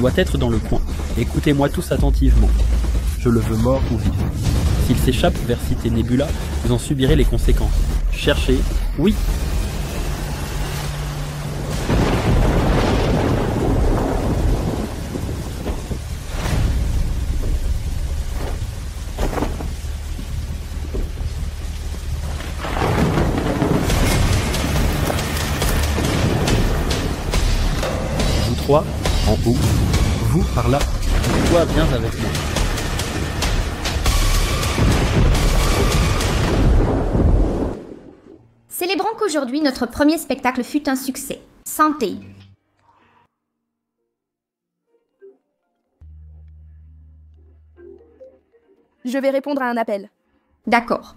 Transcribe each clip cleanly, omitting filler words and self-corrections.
doit être dans le coin. Écoutez-moi tous attentivement. Je le veux mort ou vif. S'il s'échappe vers Cité Nebula, vous en subirez les conséquences. Cherchez, oui. Vous trois, en haut. Vous, par là. Toi, viens avec moi. Célébrons qu'aujourd'hui, notre premier spectacle fut un succès. Santé. Je vais répondre à un appel. D'accord.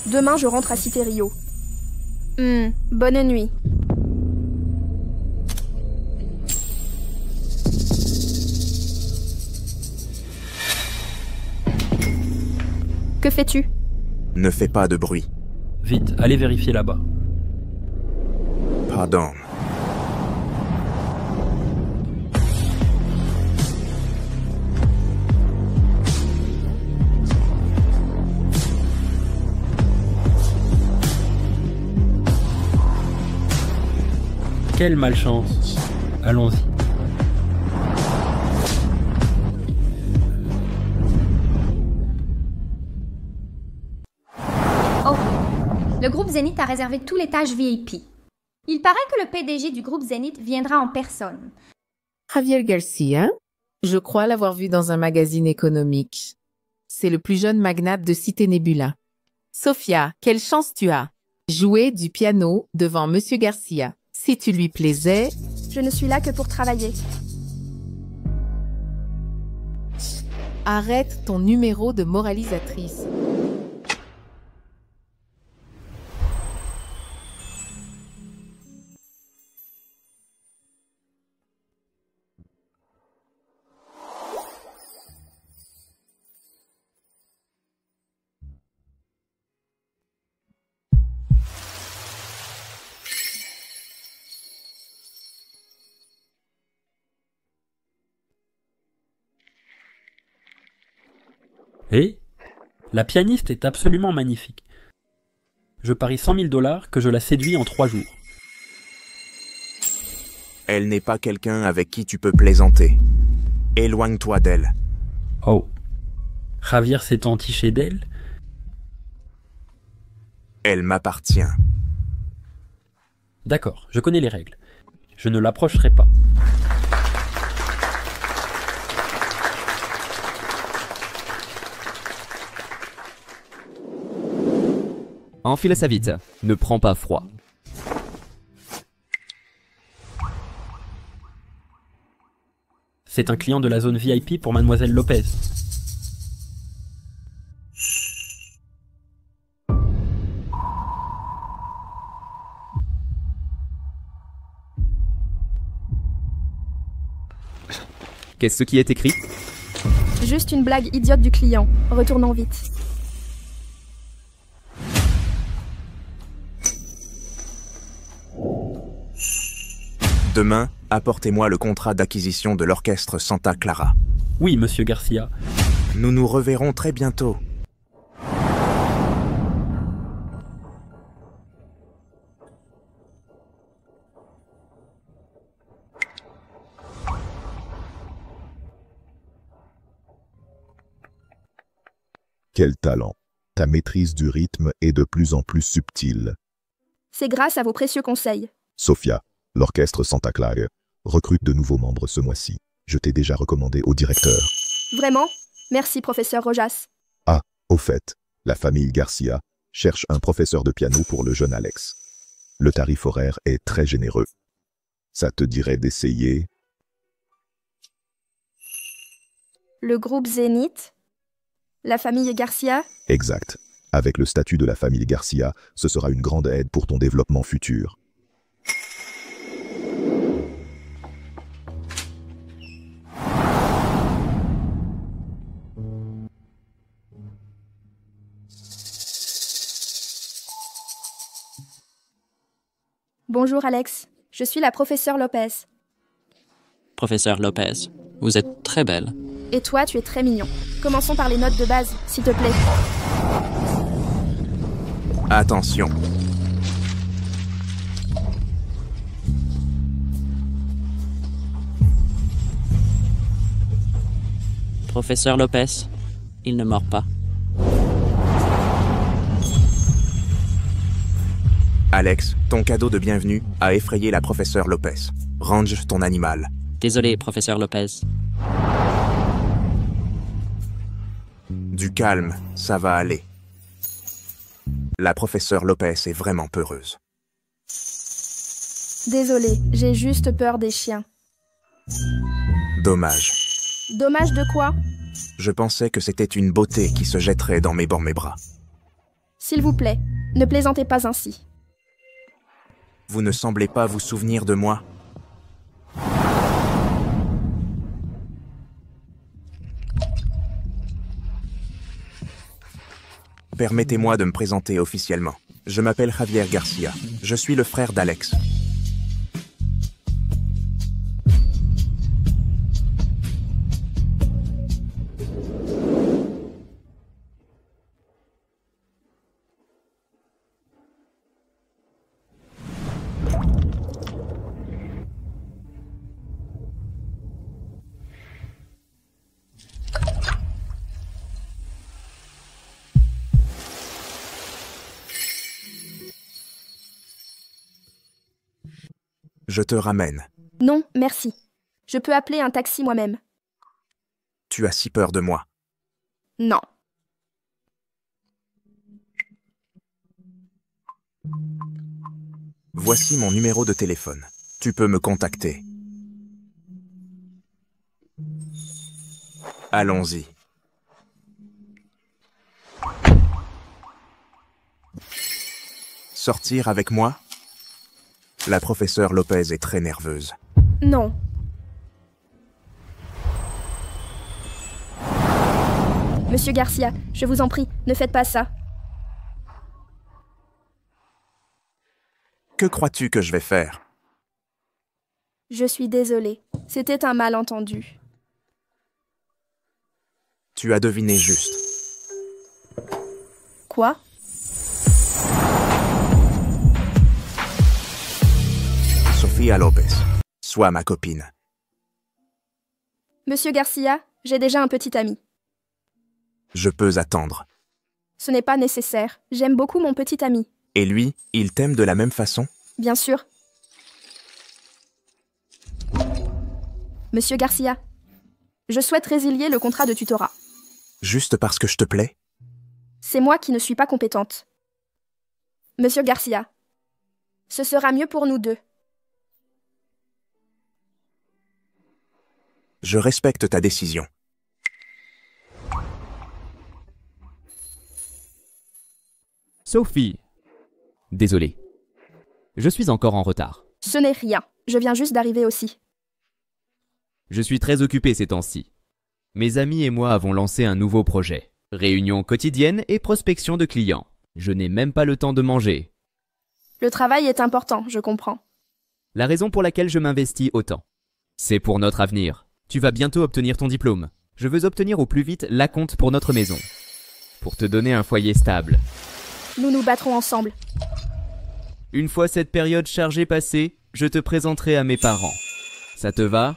Demain, je rentre à Cité Rio. Bonne nuit. Que fais-tu? Ne fais pas de bruit. Vite, allez vérifier là-bas. Pardon. Quelle malchance. Allons-y. Oh, le groupe Zénith a réservé tout l'étage VIP. Il paraît que le PDG du groupe Zénith viendra en personne. Javier Garcia, je crois l'avoir vu dans un magazine économique. C'est le plus jeune magnate de Cité Nebula. Sophia, quelle chance tu as. Jouer du piano devant Monsieur Garcia. Si tu lui plaisais... Je ne suis là que pour travailler. Arrête ton numéro de moralisatrice. Et la pianiste est absolument magnifique. Je parie 100 000 $ que je la séduis en 3 jours. Elle n'est pas quelqu'un avec qui tu peux plaisanter. Éloigne-toi d'elle. Oh. Javier s'est entiché d'elle? Elle m'appartient. D'accord, je connais les règles. Je ne l'approcherai pas. Enfile ça vite, ne prends pas froid. C'est un client de la zone VIP pour Mademoiselle Lopez. Qu'est-ce qui est écrit? Juste une blague idiote du client. Retournons vite. Demain, apportez-moi le contrat d'acquisition de l'orchestre Santa Clara. Oui, monsieur Garcia. Nous nous reverrons très bientôt. Quel talent! Ta maîtrise du rythme est de plus en plus subtile. C'est grâce à vos précieux conseils. Sophia, l'orchestre Santa Clara recrute de nouveaux membres ce mois-ci. Je t'ai déjà recommandé au directeur. Vraiment? Merci, professeur Rojas. Ah, au fait, la famille Garcia cherche un professeur de piano pour le jeune Alex. Le tarif horaire est très généreux. Ça te dirait d'essayer? Le groupe Zénith? La famille Garcia? Exact. Avec le statut de la famille Garcia, ce sera une grande aide pour ton développement futur. Bonjour Alex, je suis la professeure Lopez. Professeur Lopez, vous êtes très belle. Et toi, tu es très mignon. Commençons par les notes de base, s'il te plaît. Attention. Professeur Lopez, il ne mord pas. Alex, ton cadeau de bienvenue a effrayé la professeure Lopez. Range ton animal. Désolé, professeur Lopez. Du calme, ça va aller. La professeure Lopez est vraiment peureuse. Désolée, j'ai juste peur des chiens. Dommage. Dommage de quoi? Je pensais que c'était une beauté qui se jetterait dans mes bras. S'il vous plaît, ne plaisantez pas ainsi. Vous ne semblez pas vous souvenir de moi? Permettez-moi de me présenter officiellement. Je m'appelle Javier Garcia. Je suis le frère d'Alex. Je te ramène. Non, merci. Je peux appeler un taxi moi-même. Tu as si peur de moi. Non. Voici mon numéro de téléphone. Tu peux me contacter. Allons-y. Sortir avec moi? La professeure Lopez est très nerveuse. Non. Monsieur Garcia, je vous en prie, ne faites pas ça. Que crois-tu que je vais faire? Je suis désolée. C'était un malentendu. Tu as deviné juste. Quoi? Sofía Lopez, sois ma copine. Monsieur Garcia, j'ai déjà un petit ami. Je peux attendre. Ce n'est pas nécessaire. J'aime beaucoup mon petit ami. Et lui, il t'aime de la même façon? Bien sûr. Monsieur Garcia, je souhaite résilier le contrat de tutorat. Juste parce que je te plais? C'est moi qui ne suis pas compétente. Monsieur Garcia, ce sera mieux pour nous deux. Je respecte ta décision. Sophie. Désolé. Je suis encore en retard. Ce n'est rien. Je viens juste d'arriver aussi. Je suis très occupé ces temps-ci. Mes amis et moi avons lancé un nouveau projet. Réunion quotidienne et prospection de clients. Je n'ai même pas le temps de manger. Le travail est important, je comprends. La raison pour laquelle je m'investis autant, c'est pour notre avenir. Tu vas bientôt obtenir ton diplôme. Je veux obtenir au plus vite l'acompte pour notre maison. Pour te donner un foyer stable. Nous nous battrons ensemble. Une fois cette période chargée passée, je te présenterai à mes parents. Ça te va ?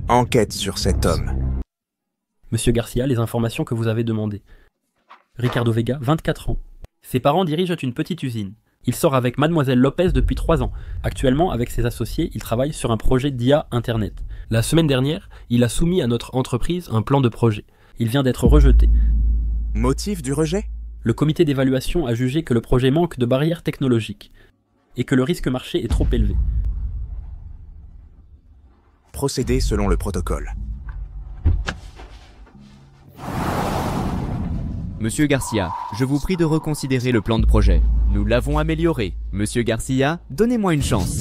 Enquête sur cet homme. Monsieur Garcia, les informations que vous avez demandées. Ricardo Vega, 24 ans. Ses parents dirigent une petite usine. Il sort avec Mademoiselle Lopez depuis 3 ans. Actuellement, avec ses associés, il travaille sur un projet d'IA Internet. La semaine dernière, il a soumis à notre entreprise un plan de projet. Il vient d'être rejeté. Motif du rejet? Le comité d'évaluation a jugé que le projet manque de barrières technologiques et que le risque marché est trop élevé. Procédez selon le protocole. Monsieur Garcia, je vous prie de reconsidérer le plan de projet. Nous l'avons amélioré. Monsieur Garcia, donnez-moi une chance.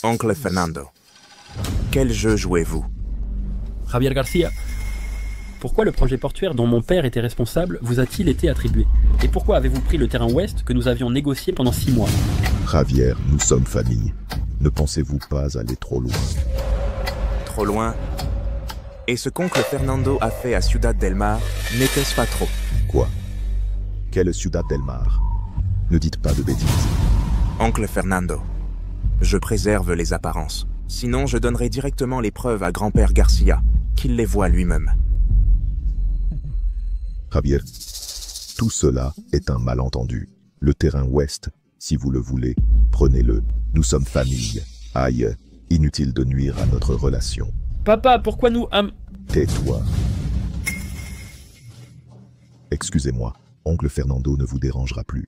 Oncle Fernando, quel jeu jouez-vous? Javier Garcia, pourquoi le projet portuaire dont mon père était responsable vous a-t-il été attribué? Et pourquoi avez-vous pris le terrain ouest que nous avions négocié pendant 6 mois? Javier, nous sommes famille. Ne pensez-vous pas aller trop loin? Trop loin? Et ce qu'oncle Fernando a fait à Ciudad del Mar, n'était-ce pas trop? Quoi? Quelle Ciudad del Mar? Ne dites pas de bêtises. Oncle Fernando, je préserve les apparences. Sinon, je donnerai directement les preuves à grand-père Garcia, qu'il les voit lui-même. Javier, tout cela est un malentendu. Le terrain ouest, si vous le voulez, prenez-le. Nous sommes famille. Aïe, inutile de nuire à notre relation. Papa, pourquoi nous... Tais-toi. Excusez-moi, oncle Fernando ne vous dérangera plus.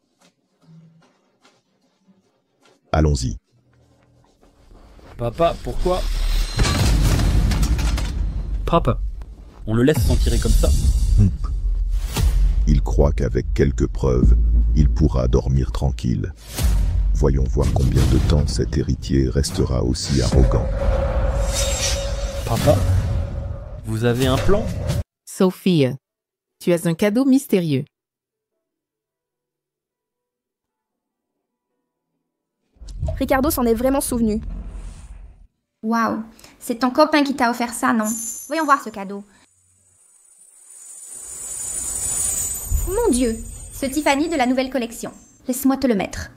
Allons-y. Papa, pourquoi... Papa, on le laisse s'en tirer comme ça? Il croit qu'avec quelques preuves, il pourra dormir tranquille. Voyons voir combien de temps cet héritier restera aussi arrogant. Papa, vous avez un plan? Sophie, tu as un cadeau mystérieux. Ricardo s'en est vraiment souvenu. Waouh, c'est ton copain qui t'a offert ça, non? Voyons voir ce cadeau. Mon Dieu, ce Tiffany de la nouvelle collection. Laisse-moi te le mettre.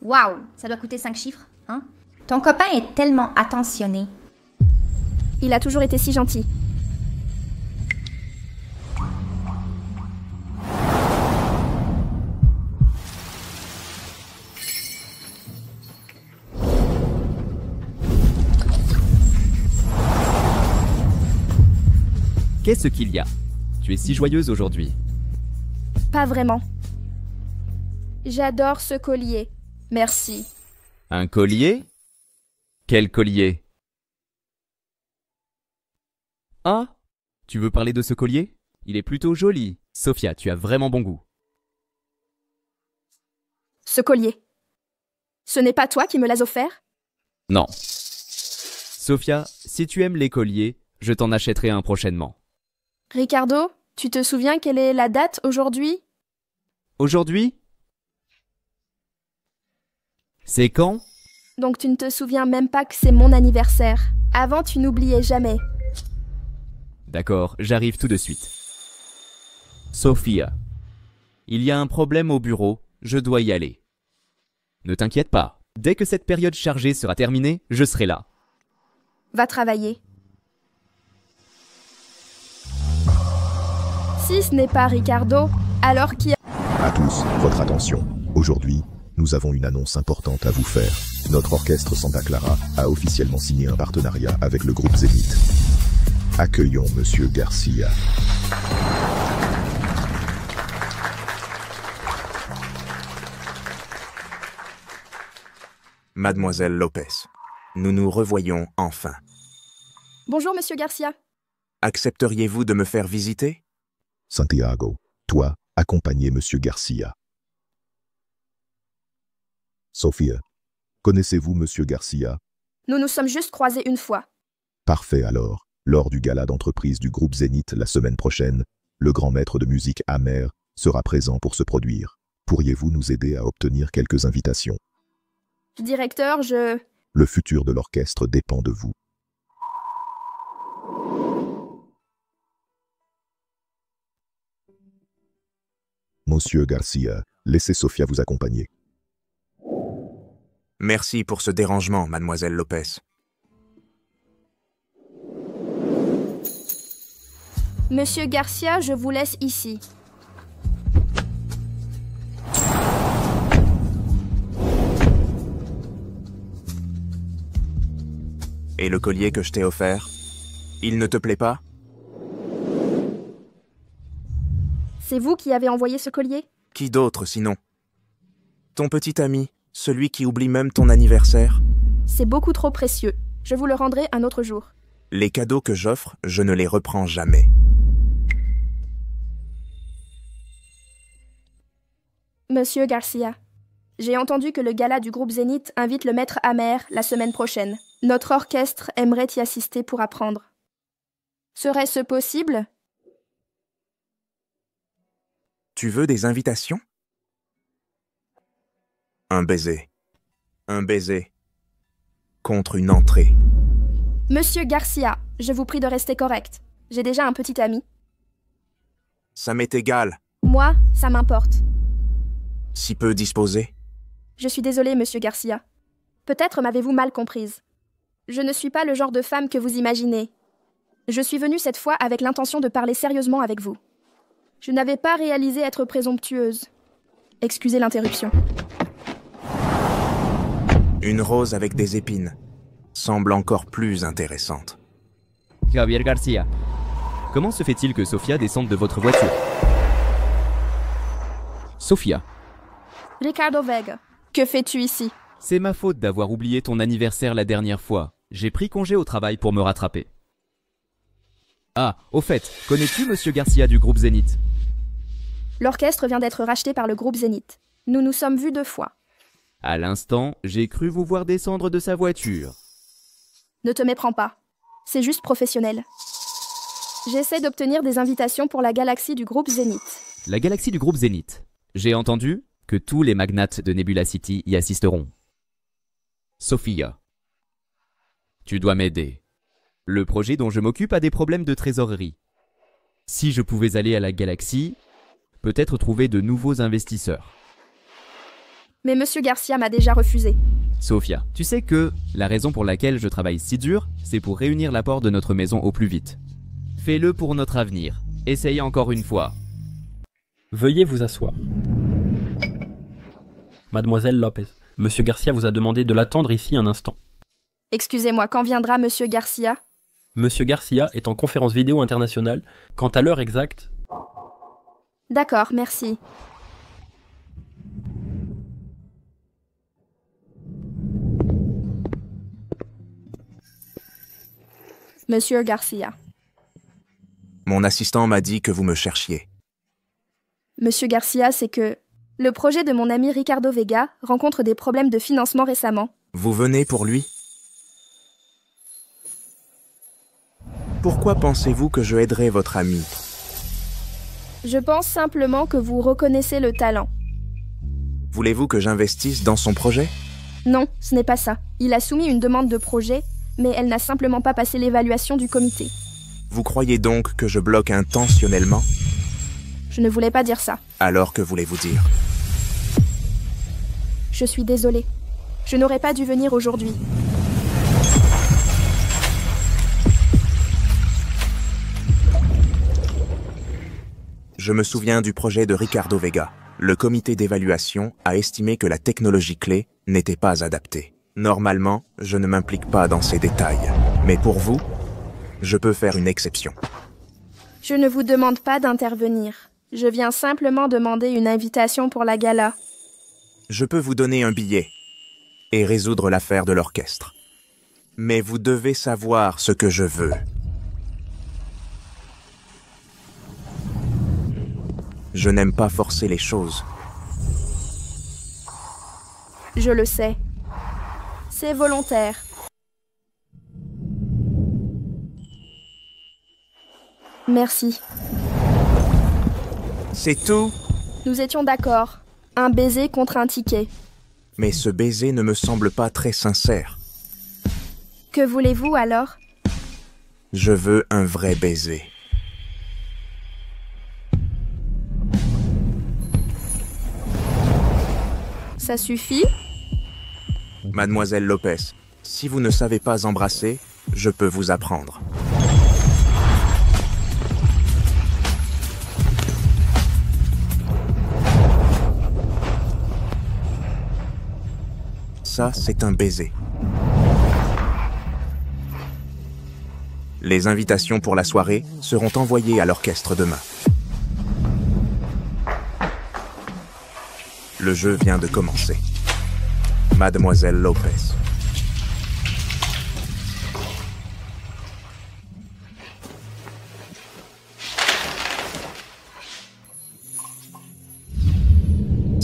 Waouh, ça doit coûter 5 chiffres, hein? Ton copain est tellement attentionné. Il a toujours été si gentil. Qu'est-ce qu'il y a? Tu es si joyeuse aujourd'hui. Pas vraiment. J'adore ce collier. Merci. Un collier? Quel collier? Ah, tu veux parler de ce collier? Il est plutôt joli. Sophia, tu as vraiment bon goût. Ce collier. Ce n'est pas toi qui me l'as offert? Non. Sophia, si tu aimes les colliers, je t'en achèterai un prochainement. Ricardo, tu te souviens quelle est la date aujourd'hui? Aujourd'hui? C'est quand? Donc tu ne te souviens même pas que c'est mon anniversaire. Avant, tu n'oubliais jamais. D'accord, j'arrive tout de suite. Sophia, il y a un problème au bureau, je dois y aller. Ne t'inquiète pas, dès que cette période chargée sera terminée, je serai là. Va travailler. Si ce n'est pas Ricardo, alors qui... À tous, votre attention. Aujourd'hui, nous avons une annonce importante à vous faire. Notre orchestre Santa Clara a officiellement signé un partenariat avec le groupe Zénith. Accueillons Monsieur Garcia. Mademoiselle Lopez, nous nous revoyons enfin. Bonjour, Monsieur Garcia. Accepteriez-vous de me faire visiter? Santiago, toi, accompagnez Monsieur Garcia. Sophia, connaissez-vous Monsieur Garcia? Nous nous sommes juste croisés une fois. Parfait alors. Lors du gala d'entreprise du groupe Zénith la semaine prochaine, le grand maître de musique Amer sera présent pour se produire. Pourriez-vous nous aider à obtenir quelques invitations? Directeur, Le futur de l'orchestre dépend de vous. Monsieur Garcia, laissez Sophia vous accompagner. Merci pour ce dérangement, mademoiselle Lopez. Monsieur Garcia, je vous laisse ici. Et le collier que je t'ai offert, il ne te plaît pas? C'est vous qui avez envoyé ce collier? Qui d'autre sinon? Ton petit ami, celui qui oublie même ton anniversaire? C'est beaucoup trop précieux. Je vous le rendrai un autre jour. Les cadeaux que j'offre, je ne les reprends jamais. Monsieur Garcia, j'ai entendu que le gala du groupe Zénith invite le maître Amer la semaine prochaine. Notre orchestre aimerait y assister pour apprendre. Serait-ce possible? Tu veux des invitations? Un baiser. Un baiser. Contre une entrée. Monsieur Garcia, je vous prie de rester correct. J'ai déjà un petit ami. Ça m'est égal. Moi, ça m'importe. Si peu disposé. Je suis désolée, monsieur Garcia. Peut-être m'avez-vous mal comprise. Je ne suis pas le genre de femme que vous imaginez. Je suis venue cette fois avec l'intention de parler sérieusement avec vous. Je n'avais pas réalisé être présomptueuse. Excusez l'interruption. Une rose avec des épines semble encore plus intéressante. Javier Garcia, comment se fait-il que Sofia descende de votre voiture? Sofia, Ricardo Vega, que fais-tu ici? c'est ma faute d'avoir oublié ton anniversaire la dernière fois. J'ai pris congé au travail pour me rattraper. Ah, au fait, connais-tu Monsieur Garcia du groupe Zénith? L'orchestre vient d'être racheté par le groupe Zénith. Nous nous sommes vus 2 fois. À l'instant, j'ai cru vous voir descendre de sa voiture. Ne te méprends pas. C'est juste professionnel. J'essaie d'obtenir des invitations pour la galaxie du groupe Zénith. La galaxie du groupe Zénith. J'ai entendu que tous les magnates de Nebula City y assisteront. Sofia, tu dois m'aider. Le projet dont je m'occupe a des problèmes de trésorerie. Si je pouvais aller à la galaxie, peut-être trouver de nouveaux investisseurs. Mais Monsieur Garcia m'a déjà refusé. Sofia, tu sais que la raison pour laquelle je travaille si dur, c'est pour réunir l'apport de notre maison au plus vite. Fais-le pour notre avenir. Essaye encore une fois. Veuillez vous asseoir. Mademoiselle Lopez, Monsieur Garcia vous a demandé de l'attendre ici un instant. Excusez-moi, quand viendra Monsieur Garcia? Monsieur Garcia est en conférence vidéo internationale. Quant à l'heure exacte... D'accord, merci. Monsieur Garcia. Mon assistant m'a dit que vous me cherchiez. Monsieur Garcia, c'est que le projet de mon ami Ricardo Vega rencontre des problèmes de financement récemment. Vous venez pour lui? Pourquoi pensez-vous que je aiderai votre ami? Je pense simplement que vous reconnaissez le talent. Voulez-vous que j'investisse dans son projet? Non, ce n'est pas ça. Il a soumis une demande de projet, mais elle n'a simplement pas passé l'évaluation du comité. Vous croyez donc que je bloque intentionnellement? Je ne voulais pas dire ça. Alors que voulez-vous dire? Je suis désolée. Je n'aurais pas dû venir aujourd'hui. Je me souviens du projet de Ricardo Vega. Le comité d'évaluation a estimé que la technologie clé n'était pas adaptée. Normalement, je ne m'implique pas dans ces détails. Mais pour vous, je peux faire une exception. Je ne vous demande pas d'intervenir. Je viens simplement demander une invitation pour la gala. Je peux vous donner un billet et résoudre l'affaire de l'orchestre. Mais vous devez savoir ce que je veux. Je n'aime pas forcer les choses. Je le sais. C'est volontaire. Merci. C'est tout? Nous étions d'accord. Un baiser contre un ticket. Mais ce baiser ne me semble pas très sincère. Que voulez-vous alors? Je veux un vrai baiser. Ça suffit? Mademoiselle Lopez, si vous ne savez pas embrasser, je peux vous apprendre. Ça, c'est un baiser. Les invitations pour la soirée seront envoyées à l'orchestre demain. Le jeu vient de commencer. Mademoiselle Lopez.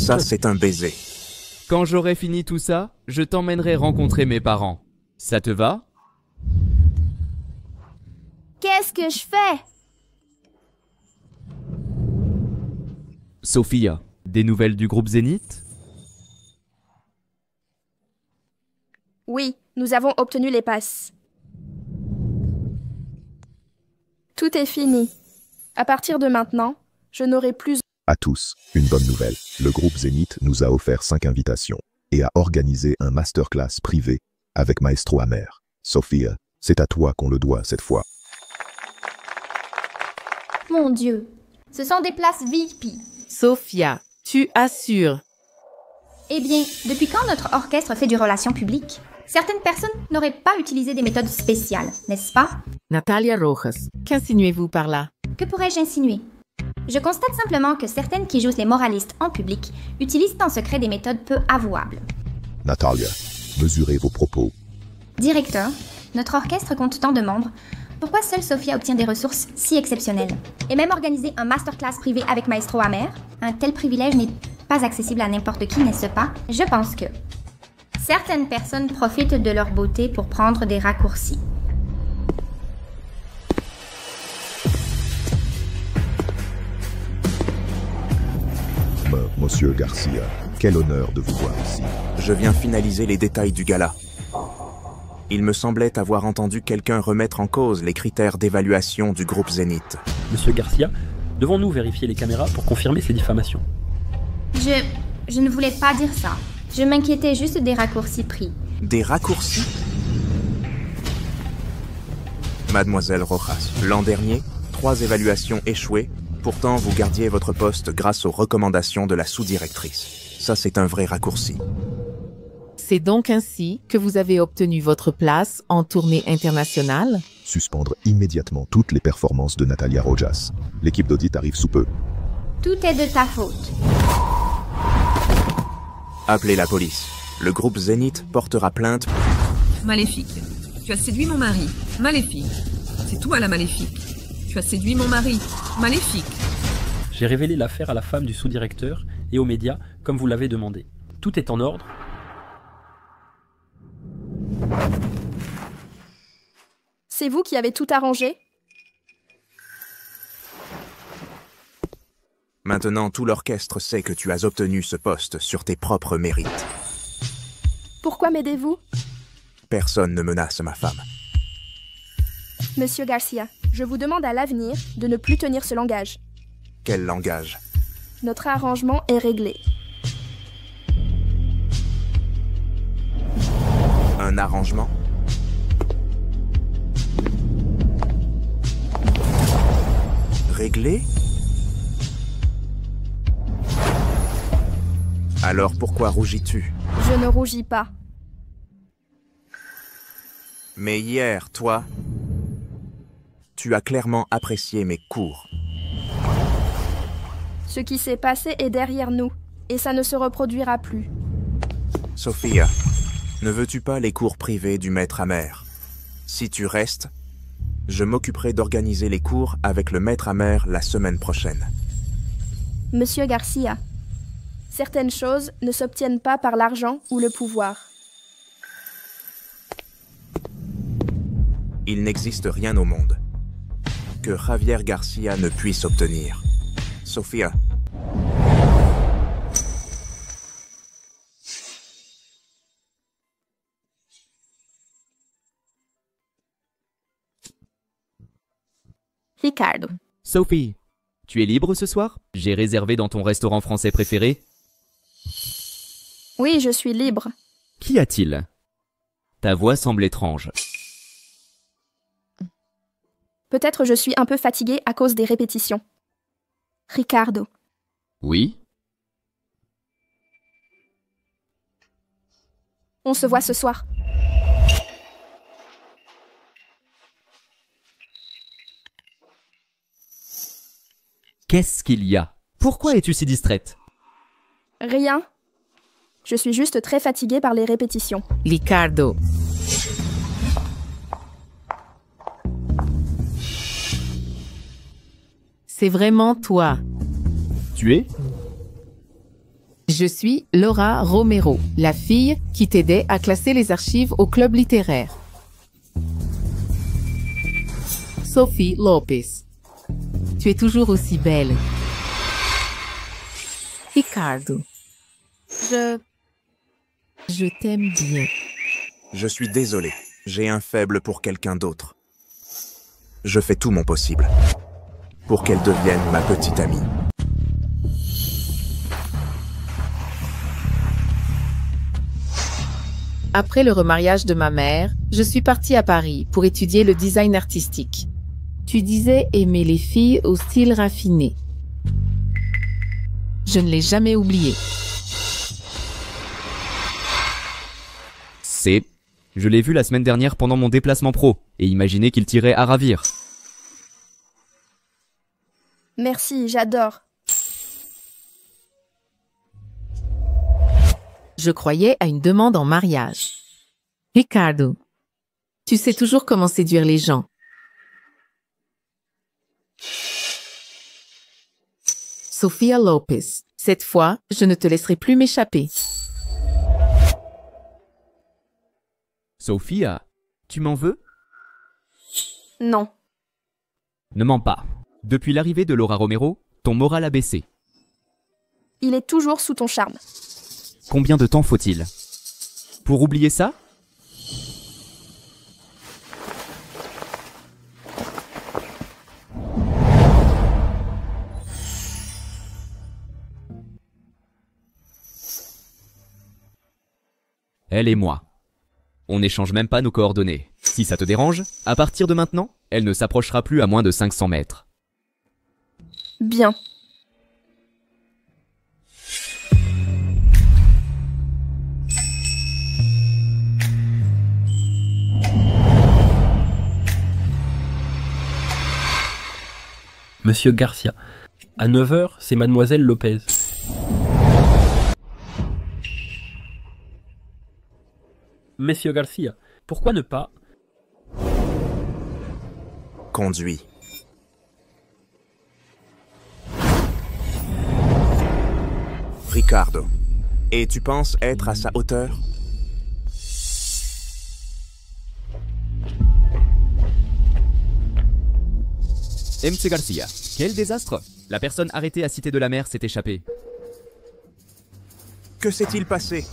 Ça, c'est un baiser. Quand j'aurai fini tout ça, je t'emmènerai rencontrer mes parents. Ça te va? Qu'est-ce que je fais? Sophia, des nouvelles du groupe Zénith? Oui, nous avons obtenu les passes. Tout est fini. À partir de maintenant, je n'aurai plus... À tous, une bonne nouvelle. Le groupe Zénith nous a offert 5 invitations et a organisé un masterclass privé avec Maestro Amer. Sophia, c'est à toi qu'on le doit cette fois. Mon Dieu, ce sont des places VIP. Sophia, tu assures. Eh bien, depuis quand notre orchestre fait du relation publique? Certaines personnes n'auraient pas utilisé des méthodes spéciales, n'est-ce pas? Natalia Rojas, qu'insinuez-vous par là? Que pourrais-je insinuer? Je constate simplement que certaines qui jouent les moralistes en public utilisent en secret des méthodes peu avouables. Natalia, mesurez vos propos. Directeur, notre orchestre compte tant de membres. Pourquoi seule Sophia obtient des ressources si exceptionnelles? Et même organiser un masterclass privé avec Maestro Amer? Un tel privilège n'est pas accessible à n'importe qui, n'est-ce pas? Je pense que certaines personnes profitent de leur beauté pour prendre des raccourcis. Monsieur Garcia, quel honneur de vous voir ici. Je viens finaliser les détails du gala. Il me semblait avoir entendu quelqu'un remettre en cause les critères d'évaluation du groupe Zénith. Monsieur Garcia, devons-nous vérifier les caméras pour confirmer ces diffamations? Je ne voulais pas dire ça. Je m'inquiétais juste des raccourcis pris. Des raccourcis? Mademoiselle Rojas, l'an dernier, 3 évaluations échouées. Pourtant, vous gardiez votre poste grâce aux recommandations de la sous-directrice. Ça, c'est un vrai raccourci. C'est donc ainsi que vous avez obtenu votre place en tournée internationale? Suspendre immédiatement toutes les performances de Natalia Rojas. L'équipe d'audit arrive sous peu. Tout est de ta faute. Appelez la police. Le groupe Zénith portera plainte. Maléfique. Tu as séduit mon mari. Maléfique. C'est toi la maléfique. Tu as séduit mon mari. Maléfique. J'ai révélé l'affaire à la femme du sous-directeur et aux médias, comme vous l'avez demandé. Tout est en ordre. C'est vous qui avez tout arrangé? Maintenant, tout l'orchestre sait que tu as obtenu ce poste sur tes propres mérites. Pourquoi m'aidez-vous? Personne ne menace ma femme. Monsieur Garcia, je vous demande à l'avenir de ne plus tenir ce langage. Quel langage? Notre arrangement est réglé. Un arrangement? Réglé? Alors pourquoi rougis-tu? Je ne rougis pas. Mais hier, toi, tu as clairement apprécié mes cours. Ce qui s'est passé est derrière nous, et ça ne se reproduira plus. Sophia, ne veux-tu pas les cours privés du maître Amer? Si tu restes, je m'occuperai d'organiser les cours avec le maître Amer la semaine prochaine. Monsieur Garcia, certaines choses ne s'obtiennent pas par l'argent ou le pouvoir. Il n'existe rien au monde que Javier Garcia ne puisse obtenir. Sophia. Ricardo. Sophie, tu es libre ce soir? J'ai réservé dans ton restaurant français préféré. Oui, je suis libre. Qu'y a-t-il? Ta voix semble étrange. Peut-être je suis un peu fatiguée à cause des répétitions. Ricardo. Oui? On se voit ce soir. Qu'est-ce qu'il y a? Pourquoi es-tu si distraite? Rien. Je suis juste très fatiguée par les répétitions. Ricardo. C'est vraiment toi. Tu es? Je suis Laura Romero, la fille qui t'aidait à classer les archives au club littéraire. Sophie Lopez. Tu es toujours aussi belle. Ricardo. Je t'aime bien. Je suis désolé, j'ai un faible pour quelqu'un d'autre. Je fais tout mon possible pour qu'elle devienne ma petite amie. Après le remariage de ma mère, je suis partie à Paris pour étudier le design artistique. Tu disais aimer les filles au style raffiné. Je ne l'ai jamais oublié. Je l'ai vu la semaine dernière pendant mon déplacement pro, et imaginez qu'il tirait à ravir. Merci, j'adore. Je croyais à une demande en mariage. Ricardo, tu sais toujours comment séduire les gens. Sophia Lopez, cette fois, je ne te laisserai plus m'échapper. Sophia, tu m'en veux? Non. Ne mens pas. Depuis l'arrivée de Laura Romero, ton moral a baissé. Il est toujours sous ton charme. Combien de temps faut-il? Pour oublier ça? Elle et moi. On n'échange même pas nos coordonnées. Si ça te dérange, à partir de maintenant, elle ne s'approchera plus à moins de 500 mètres. Bien. Monsieur Garcia. À 9h, c'est Mademoiselle Lopez. Monsieur Garcia, pourquoi ne pas... Conduis. Ricardo. Et tu penses être à sa hauteur? MC Garcia, quel désastre! La personne arrêtée à Cité de la Mer s'est échappée. Que s'est-il passé?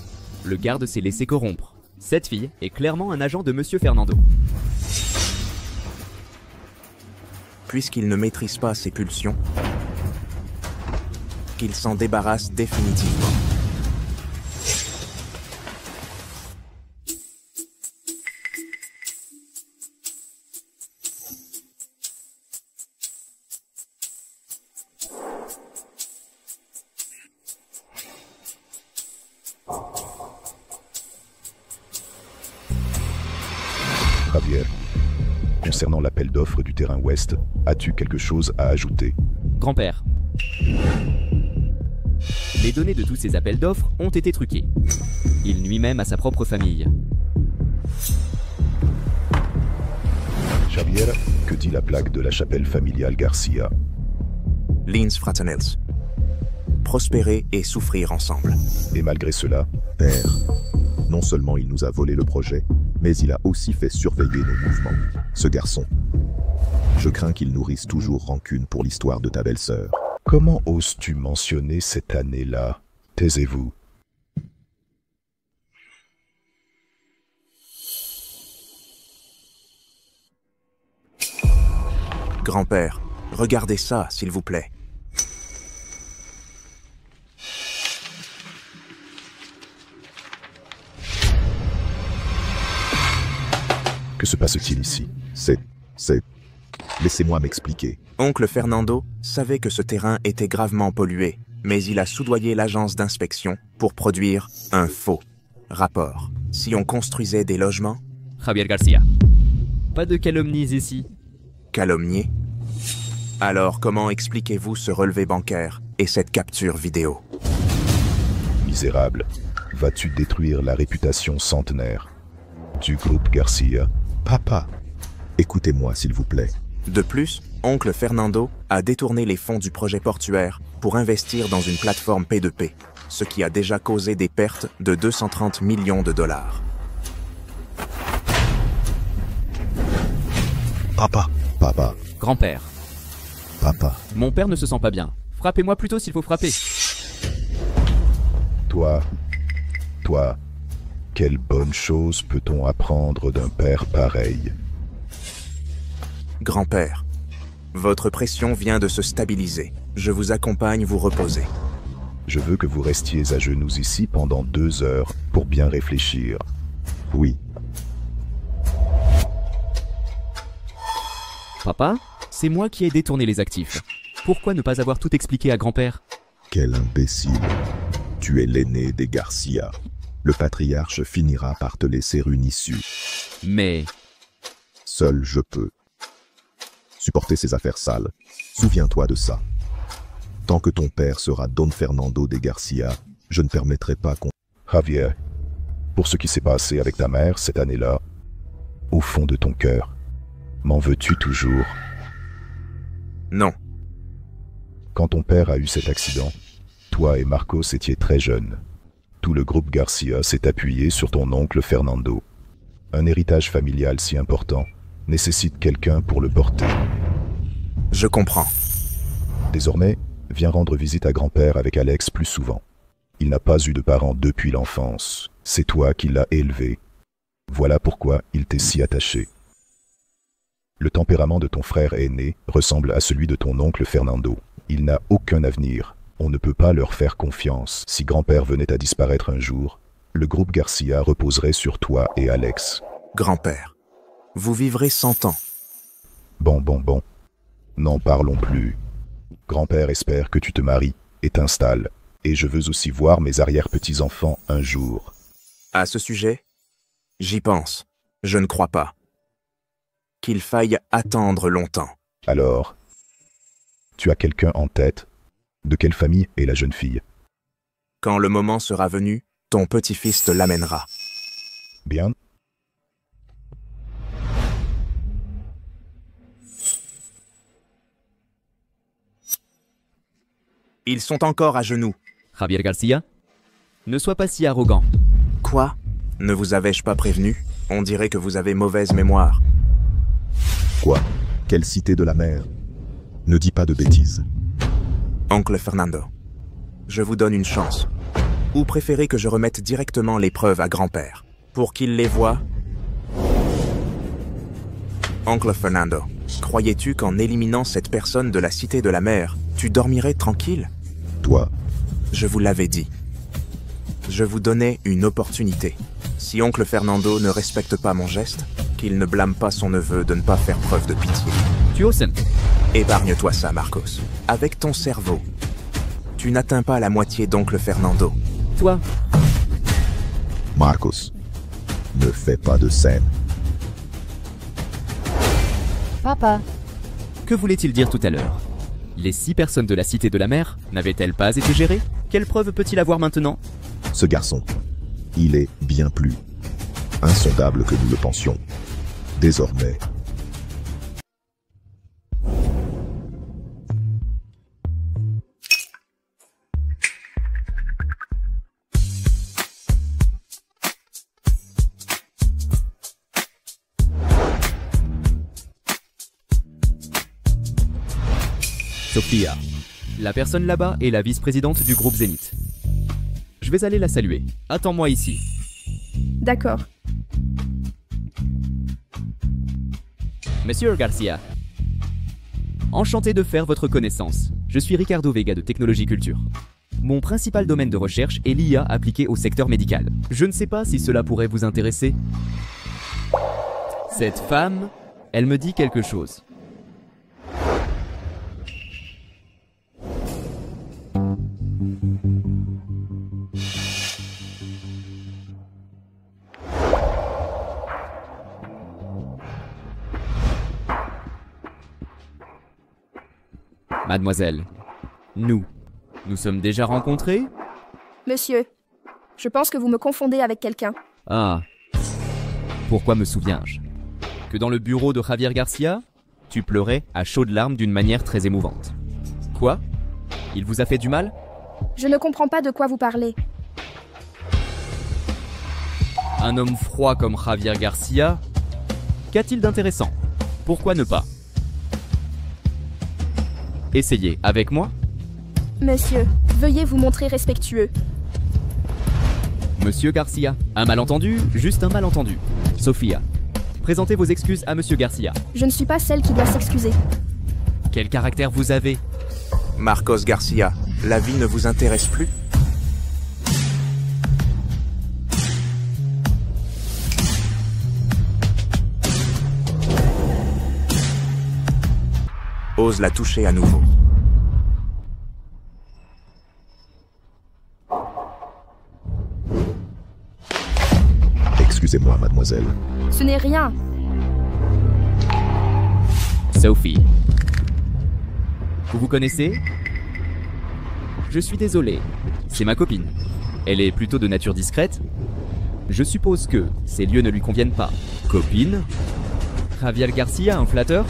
Le garde s'est laissé corrompre. Cette fille est clairement un agent de Monsieur Fernando. Puisqu'il ne maîtrise pas ses pulsions, qu'il s'en débarrasse définitivement. Javier, concernant l'appel d'offres du terrain ouest, as-tu quelque chose à ajouter? Grand-père. Les données de tous ces appels d'offres ont été truquées. Il nuit même à sa propre famille. Javier, que dit la plaque de la chapelle familiale Garcia? Lins fraternels. Prospérer et souffrir ensemble. Et malgré cela, père, non seulement il nous a volé le projet, mais il a aussi fait surveiller nos mouvements. Ce garçon. Je crains qu'il nourrisse toujours rancune pour l'histoire de ta belle-sœur. Comment oses-tu mentionner cette année-là? Taisez-vous. Grand-père, regardez ça, s'il vous plaît. Que se passe-t-il ici? C'est... Laissez-moi m'expliquer. Oncle Fernando savait que ce terrain était gravement pollué, mais il a soudoyé l'agence d'inspection pour produire un faux rapport. Si on construisait des logements... Javier Garcia. Pas de calomnies ici. Calomnier? Alors comment expliquez-vous ce relevé bancaire et cette capture vidéo? Misérable, vas-tu détruire la réputation centenaire du groupe Garcia? Papa, écoutez-moi s'il vous plaît. De plus, oncle Fernando a détourné les fonds du projet portuaire pour investir dans une plateforme P2P. ce qui a déjà causé des pertes de 230 millions de dollars. Papa. Papa. Grand-père. Papa. Mon père ne se sent pas bien. Frappez-moi plutôt s'il faut frapper. Toi, quelle bonne chose peut-on apprendre d'un père pareil? Grand-père, votre pression vient de se stabiliser. Je vous accompagne vous reposer. Je veux que vous restiez à genoux ici pendant 2 heures pour bien réfléchir. Oui. Papa, c'est moi qui ai détourné les actifs. Pourquoi ne pas avoir tout expliqué à grand-père? Quel imbécile. Tu es l'aîné des Garcia. Le patriarche finira par te laisser une issue. Mais... Seul je peux. Supporter ces affaires sales. Souviens-toi de ça. Tant que ton père sera Don Fernando de Garcia, je ne permettrai pas qu'on... Javier, pour ce qui s'est passé avec ta mère cette année-là, au fond de ton cœur, m'en veux-tu toujours? Non. Quand ton père a eu cet accident, toi et Marcos étiez très jeunes. Tout le groupe Garcia s'est appuyé sur ton oncle Fernando. Un héritage familial si important nécessite quelqu'un pour le porter. Je comprends. Désormais, viens rendre visite à grand-père avec Alex plus souvent. Il n'a pas eu de parents depuis l'enfance. C'est toi qui l'as élevé. Voilà pourquoi il t'est si attaché. Le tempérament de ton frère aîné ressemble à celui de ton oncle Fernando. Il n'a aucun avenir. On ne peut pas leur faire confiance. Si grand-père venait à disparaître un jour, le groupe Garcia reposerait sur toi et Alex. Grand-père, vous vivrez 100 ans. Bon. N'en parlons plus. Grand-père espère que tu te maries et t'installes. Et je veux aussi voir mes arrière-petits-enfants un jour. À ce sujet, j'y pense. Je ne crois pas qu'il faille attendre longtemps. Alors, tu as quelqu'un en tête? De quelle famille est la jeune fille? Quand le moment sera venu, ton petit-fils te l'amènera. Bien. Ils sont encore à genoux. Javier Garcia, ne sois pas si arrogant. Quoi? Ne vous avais-je pas prévenu? On dirait que vous avez mauvaise mémoire. Quoi? Quelle cité de la mer? Ne dis pas de bêtises. Oncle Fernando, je vous donne une chance. Ou préférez que je remette directement les preuves à grand-père, pour qu'il les voie? Oncle Fernando, croyais-tu qu'en éliminant cette personne de la cité de la mer, tu dormirais tranquille? Toi? Je vous l'avais dit. Je vous donnais une opportunité. Si oncle Fernando ne respecte pas mon geste, qu'il ne blâme pas son neveu de ne pas faire preuve de pitié. Tu oses. Épargne-toi ça, Marcos. Avec ton cerveau, tu n'atteins pas la moitié d'oncle Fernando. Toi. Marcos, ne fais pas de scène. Papa. Que voulait-il dire tout à l'heure? Les 6 personnes de la Cité de la Mer n'avaient-elles pas été gérées? Quelle preuve peut-il avoir maintenant? Ce garçon, il est bien plus insondable que nous le pensions. Désormais, Sophia, la personne là-bas est la vice-présidente du groupe Zénith. Je vais aller la saluer. Attends-moi ici. D'accord. Monsieur Garcia. Enchanté de faire votre connaissance. Je suis Ricardo Vega de Technologie Culture. Mon principal domaine de recherche est l'IA appliquée au secteur médical. Je ne sais pas si cela pourrait vous intéresser. Cette femme, elle me dit quelque chose. Mademoiselle, nous sommes déjà rencontrés? Monsieur, je pense que vous me confondez avec quelqu'un. Ah, pourquoi me souviens-je? Que dans le bureau de Javier Garcia, tu pleurais à chaudes larmes d'une manière très émouvante. Quoi? Il vous a fait du mal? Je ne comprends pas de quoi vous parlez. Un homme froid comme Javier Garcia? Qu'a-t-il d'intéressant? Pourquoi ne pas? Essayez avec moi? Monsieur, veuillez vous montrer respectueux. Monsieur Garcia. Un malentendu, juste un malentendu. Sophia, présentez vos excuses à Monsieur Garcia. Je ne suis pas celle qui doit s'excuser. Quel caractère vous avez? Marcos Garcia, la vie ne vous intéresse plus? Ose la toucher à nouveau. Excusez-moi, mademoiselle. Ce n'est rien. Sophie. Vous vous connaissez? Je suis désolé, c'est ma copine. Elle est plutôt de nature discrète. Je suppose que ces lieux ne lui conviennent pas. Copine? Javier Garcia, un flatteur?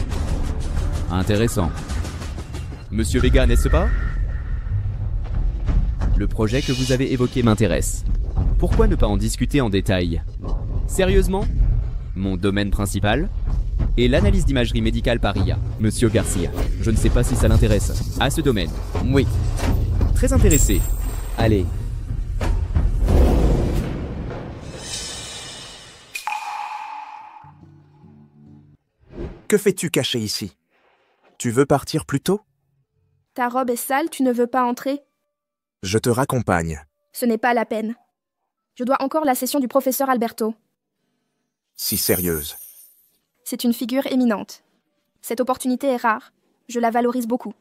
Intéressant. Monsieur Vega, n'est-ce pas? Le projet que vous avez évoqué m'intéresse. Pourquoi ne pas en discuter en détail? Sérieusement? Mon domaine principal est l'analyse d'imagerie médicale par IA. Monsieur Garcia, je ne sais pas si ça l'intéresse. À ce domaine, oui. Très intéressé. Allez. Que fais-tu caché ici? Tu veux partir plus tôt? Ta robe est sale, tu ne veux pas entrer? Je te raccompagne. Ce n'est pas la peine. Je dois encore la session du professeur Alberto. Si sérieuse. C'est une figure éminente. Cette opportunité est rare. Je la valorise beaucoup.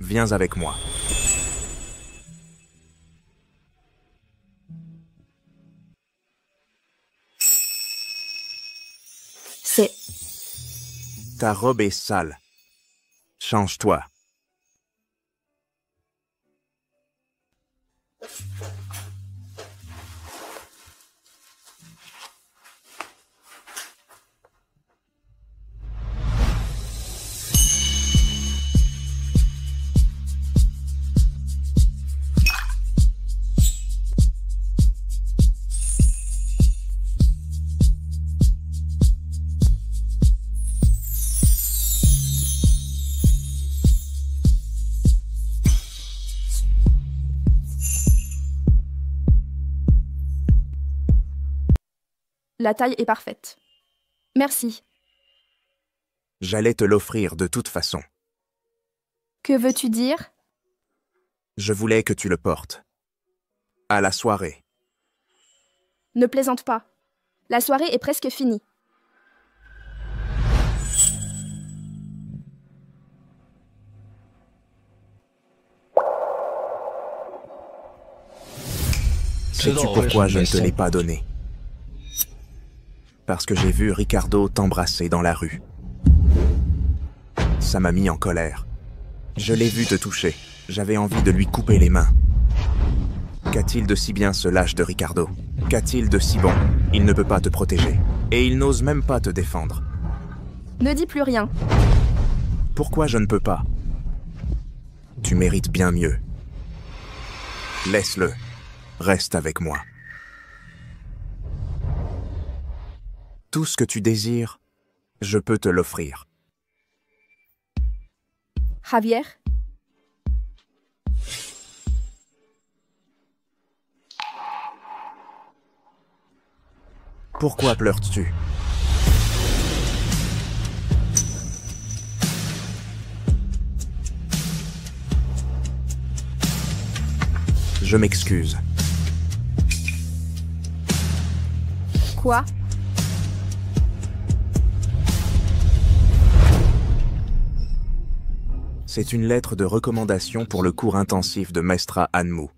Viens avec moi. C'est... Ta robe est sale. Change-toi. La taille est parfaite. Merci. J'allais te l'offrir de toute façon. Que veux-tu dire? Je voulais que tu le portes. À la soirée. Ne plaisante pas. La soirée est presque finie. Sais-tu pourquoi je ne te l'ai pas donné? Parce que j'ai vu Ricardo t'embrasser dans la rue. Ça m'a mis en colère. Je l'ai vu te toucher. J'avais envie de lui couper les mains. Qu'a-t-il de si bien ce lâche de Ricardo? Qu'a-t-il de si bon? Il ne peut pas te protéger. Et il n'ose même pas te défendre. Ne dis plus rien. Pourquoi je ne peux pas? Tu mérites bien mieux. Laisse-le. Reste avec moi. Tout ce que tu désires, je peux te l'offrir. Javier? Pourquoi pleures-tu? Je m'excuse. Quoi? C'est une lettre de recommandation pour le cours intensif de Maestra Anmu.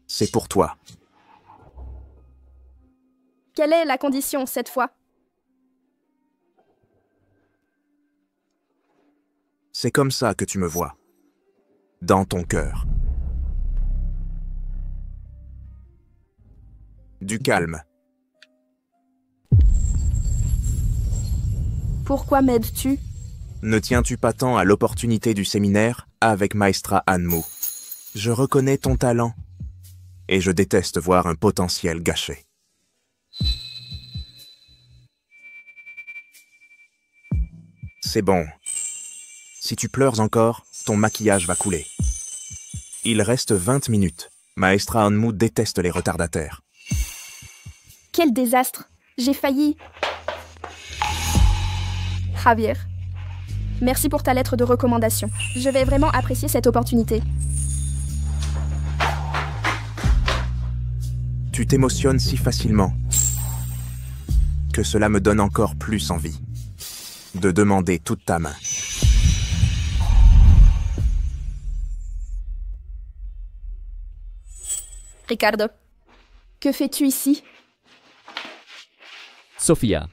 C'est pour toi. Quelle est la condition cette fois? C'est comme ça que tu me vois. Dans ton cœur. Du calme. Pourquoi m'aides-tu? Ne tiens-tu pas tant à l'opportunité du séminaire avec Maestra Anmu? Je reconnais ton talent. Et je déteste voir un potentiel gâché. C'est bon. Si tu pleures encore, ton maquillage va couler. Il reste 20 minutes. Maestra Anmu déteste les retardataires. Quel désastre! J'ai failli... Javier, merci pour ta lettre de recommandation. Je vais vraiment apprécier cette opportunité. Tu t'émotionnes si facilement que cela me donne encore plus envie de demander toute ta main. Ricardo, que fais-tu ici? Sophia,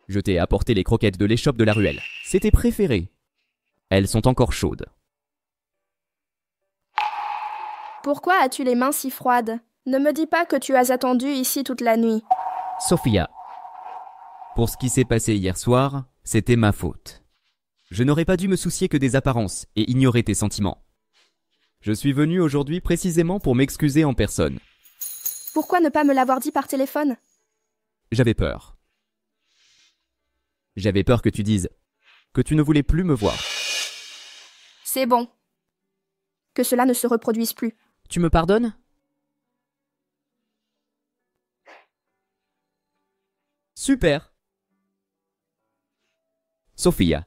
je t'ai apporté les croquettes de l'échoppe de la ruelle. C'est tes préférées. Elles sont encore chaudes. Pourquoi as-tu les mains si froides? Ne me dis pas que tu as attendu ici toute la nuit. Sophia, pour ce qui s'est passé hier soir, c'était ma faute. Je n'aurais pas dû me soucier que des apparences et ignorer tes sentiments. Je suis venu aujourd'hui précisément pour m'excuser en personne. Pourquoi ne pas me l'avoir dit par téléphone? J'avais peur. J'avais peur que tu dises que tu ne voulais plus me voir. C'est bon. Que cela ne se reproduise plus. Tu me pardonnes? Super. Sophia,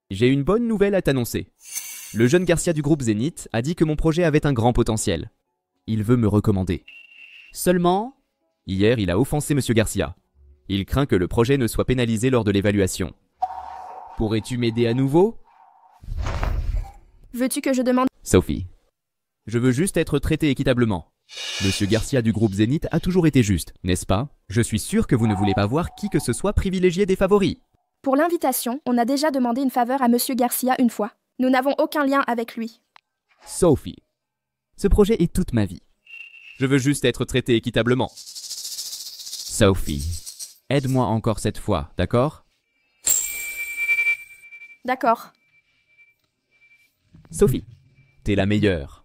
j'ai une bonne nouvelle à t'annoncer. Le jeune Garcia du groupe Zénith a dit que mon projet avait un grand potentiel. Il veut me recommander. Seulement, hier, il a offensé Monsieur Garcia. Il craint que le projet ne soit pénalisé lors de l'évaluation. Pourrais-tu m'aider à nouveau? Veux-tu que je demande... Sophie, je veux juste être traité équitablement. Monsieur Garcia du groupe Zénith a toujours été juste, n'est-ce pas? Je suis sûr que vous ne voulez pas voir qui que ce soit privilégié des favoris. Pour l'invitation, on a déjà demandé une faveur à Monsieur Garcia une fois. Nous n'avons aucun lien avec lui. Sophie, ce projet est toute ma vie. Je veux juste être traité équitablement. Sophie, aide-moi encore cette fois, d'accord? D'accord. Sophie, t'es la meilleure.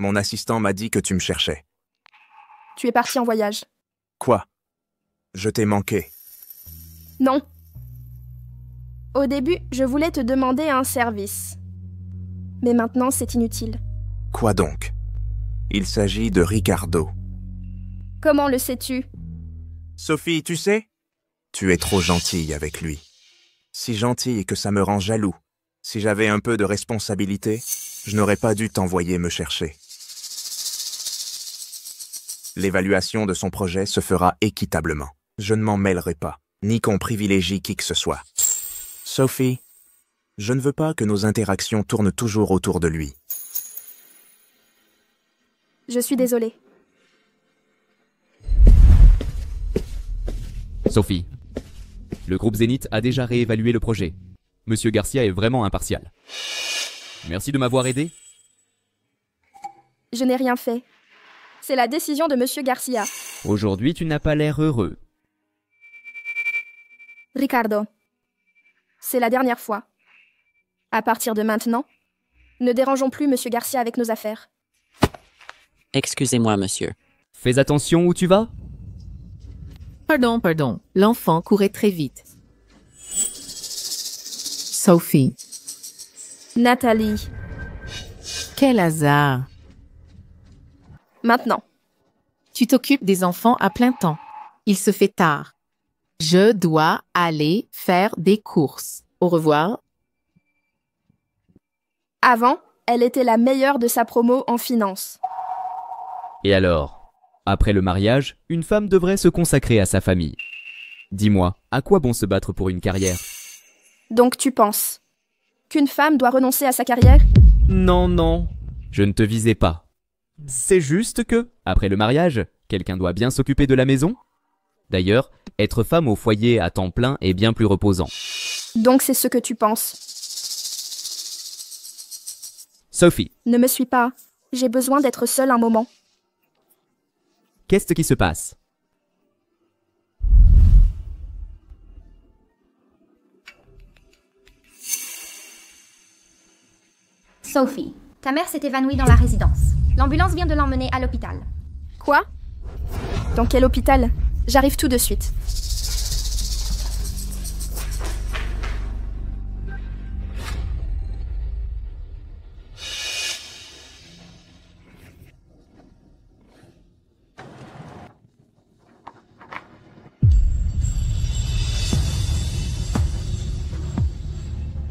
Mon assistant m'a dit que tu me cherchais. Tu es parti en voyage. Quoi? Je t'ai manqué. Non. Au début, je voulais te demander un service. Mais maintenant, c'est inutile. Quoi donc? Il s'agit de Ricardo. Comment le sais-tu? Sophie, tu sais? Tu es trop gentille avec lui. Si gentille que ça me rend jaloux. Si j'avais un peu de responsabilité, je n'aurais pas dû t'envoyer me chercher. L'évaluation de son projet se fera équitablement. Je ne m'en mêlerai pas, ni qu'on privilégie qui que ce soit. Sophie, je ne veux pas que nos interactions tournent toujours autour de lui. Je suis désolée. Sophie, le groupe Zénith a déjà réévalué le projet. Monsieur Garcia est vraiment impartial. Merci de m'avoir aidé. Je n'ai rien fait. C'est la décision de Monsieur Garcia. Aujourd'hui, tu n'as pas l'air heureux. Ricardo, c'est la dernière fois. À partir de maintenant, ne dérangeons plus Monsieur Garcia avec nos affaires. Excusez-moi, monsieur. Fais attention où tu vas. Pardon. L'enfant courait très vite. Sophie, Nathalie, quel hasard. maintenant. Tu t'occupes des enfants à plein temps. Il se fait tard. Je dois aller faire des courses. Au revoir. Avant, elle était la meilleure de sa promo en finance. Et alors, après le mariage, une femme devrait se consacrer à sa famille. Dis-moi, à quoi bon se battre pour une carrière? Donc tu penses qu'une femme doit renoncer à sa carrière? Non, je ne te visais pas. C'est juste que, après le mariage, quelqu'un doit bien s'occuper de la maison. D'ailleurs, être femme au foyer à temps plein est bien plus reposant. Donc c'est ce que tu penses. Sophie, Ne me suis pas. J'ai besoin d'être seule un moment. qu'est-ce qui se passe? Sophie, ta mère s'est évanouie dans la résidence. L'ambulance vient de l'emmener à l'hôpital. Quoi? Dans quel hôpital? J'arrive tout de suite.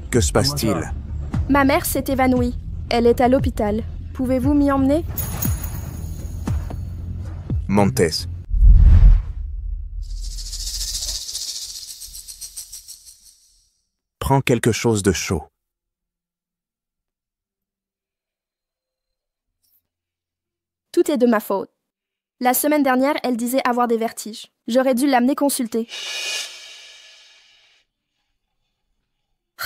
Que se passe-t-il? Ma mère s'est évanouie. Elle est à l'hôpital. Pouvez-vous m'y emmener? Montes. Prends quelque chose de chaud. Tout est de ma faute. La semaine dernière, elle disait avoir des vertiges. J'aurais dû l'amener consulter.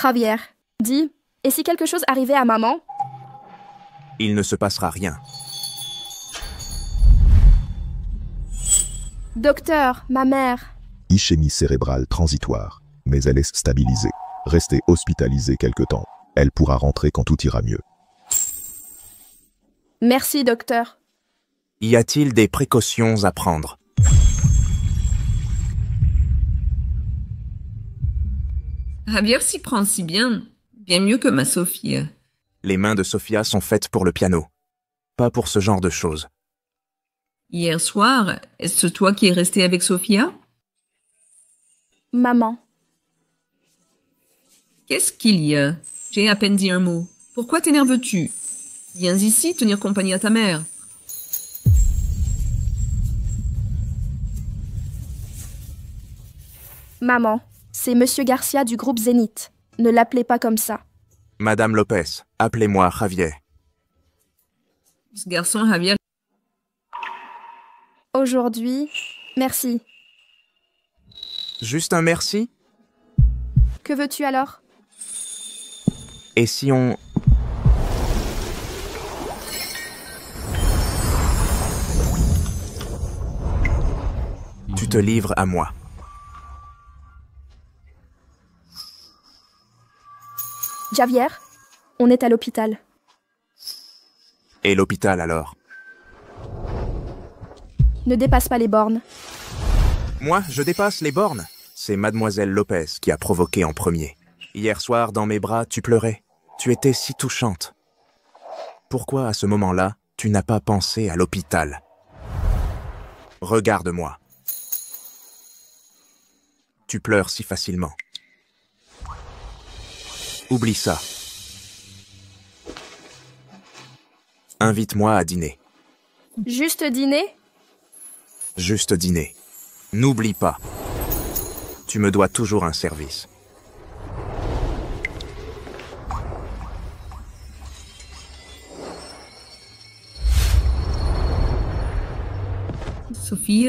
Javier, dis, et si quelque chose arrivait à maman? Il ne se passera rien. Docteur, ma mère. Ischémie cérébrale transitoire, mais elle est stabilisée. Restez hospitalisée quelque temps. Elle pourra rentrer quand tout ira mieux. Merci, docteur. Y a-t-il des précautions à prendre? Javier s'y prend si bien. Bien mieux que ma Sophie. Les mains de Sophia sont faites pour le piano. Pas pour ce genre de choses. Hier soir, est-ce toi qui es resté avec Sophia? Maman. Qu'est-ce qu'il y a? J'ai à peine dit un mot. Pourquoi t'énerves-tu? Viens ici tenir compagnie à ta mère. Maman, c'est Monsieur Garcia du groupe Zénith. Ne l'appelez pas comme ça. Madame Lopez, appelez-moi Javier. Ce garçon, Javier, Aujourd'hui, merci. Juste un merci? Que veux-tu alors? Et si on... Tu te livres à moi. Javier, on est à l'hôpital. Et l'hôpital alors? Ne dépasse pas les bornes. Moi, je dépasse les bornes. C'est Mademoiselle Lopez qui a provoqué en premier. Hier soir, dans mes bras, tu pleurais. Tu étais si touchante. Pourquoi, à ce moment-là, tu n'as pas pensé à l'hôpital? Regarde-moi. Tu pleures si facilement. Oublie ça. Invite-moi à dîner. Juste dîner? Juste dîner. N'oublie pas. Tu me dois toujours un service. Sophie,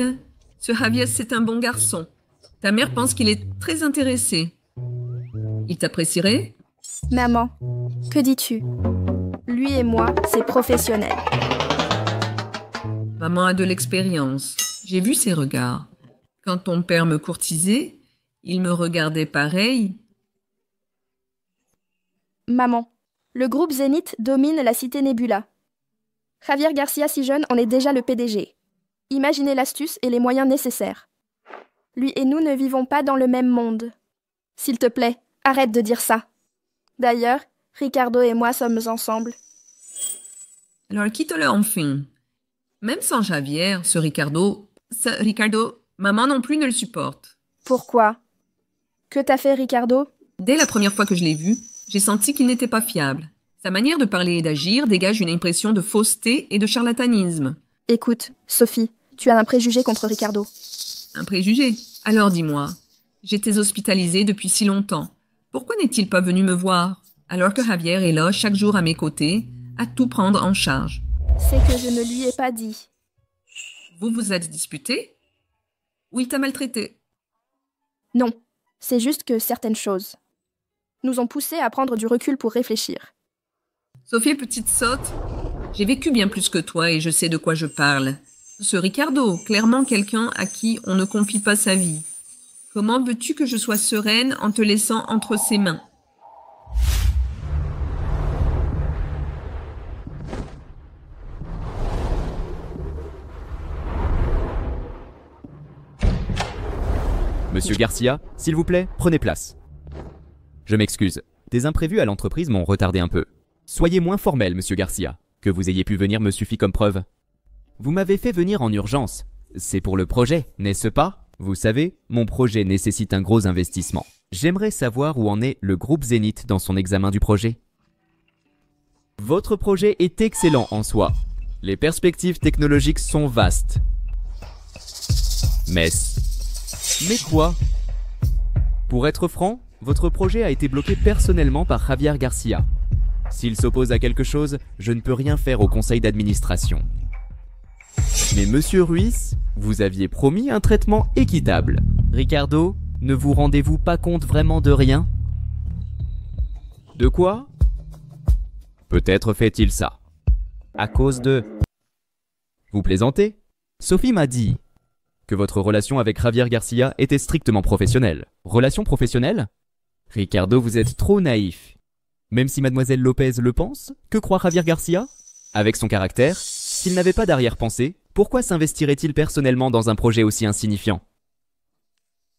ce Javier, c'est un bon garçon. Ta mère pense qu'il est très intéressé. Il t'apprécierait? Maman, que dis-tu? Lui et moi, c'est professionnel. Maman a de l'expérience. J'ai vu ses regards. Quand ton père me courtisait, il me regardait pareil. Maman, le groupe Zénith domine la cité Nebula. Javier Garcia si jeune en est déjà le PDG. Imaginez l'astuce et les moyens nécessaires. Lui et nous ne vivons pas dans le même monde. S'il te plaît, arrête de dire ça. D'ailleurs, Ricardo et moi sommes ensemble. Alors quitte-le enfin. Même sans Javier, ce Ricardo, maman non plus ne le supporte. Pourquoi? Que t'a fait Ricardo? Dès la première fois que je l'ai vu, j'ai senti qu'il n'était pas fiable. Sa manière de parler et d'agir dégage une impression de fausseté et de charlatanisme. Écoute, Sophie, tu as un préjugé contre Ricardo. Un préjugé? Alors dis-moi, j'étais hospitalisée depuis si longtemps. Pourquoi n'est-il pas venu me voir, alors que Javier est là chaque jour à mes côtés, à tout prendre en charge? C'est que je ne lui ai pas dit. Vous vous êtes disputé? Ou il t'a maltraité? Non, c'est juste que certaines choses nous ont poussés à prendre du recul pour réfléchir. Sophie, petite sotte, j'ai vécu bien plus que toi et je sais de quoi je parle. Ce Ricardo, clairement quelqu'un à qui on ne confie pas sa vie. Comment veux-tu que je sois sereine en te laissant entre ses mains? Monsieur Garcia, s'il vous plaît, prenez place. Je m'excuse. Des imprévus à l'entreprise m'ont retardé un peu. Soyez moins formel, monsieur Garcia. Que vous ayez pu venir me suffit comme preuve. Vous m'avez fait venir en urgence. C'est pour le projet, n'est-ce pas? Vous savez, mon projet nécessite un gros investissement. J'aimerais savoir où en est le groupe Zénith dans son examen du projet. Votre projet est excellent en soi. Les perspectives technologiques sont vastes. Mais quoi? Pour être franc, votre projet a été bloqué personnellement par Javier Garcia. S'il s'oppose à quelque chose, je ne peux rien faire au conseil d'administration. Mais monsieur Ruiz, vous aviez promis un traitement équitable. Ricardo, ne vous rendez-vous pas compte vraiment de rien? De quoi? Peut-être fait-il ça. À cause de... Vous plaisantez? Sophie m'a dit que votre relation avec Javier Garcia était strictement professionnelle. Relation professionnelle? Ricardo, vous êtes trop naïf. Même si mademoiselle Lopez le pense, que croit Javier Garcia? Avec son caractère, s'il n'avait pas d'arrière-pensée, pourquoi s'investirait-il personnellement dans un projet aussi insignifiant?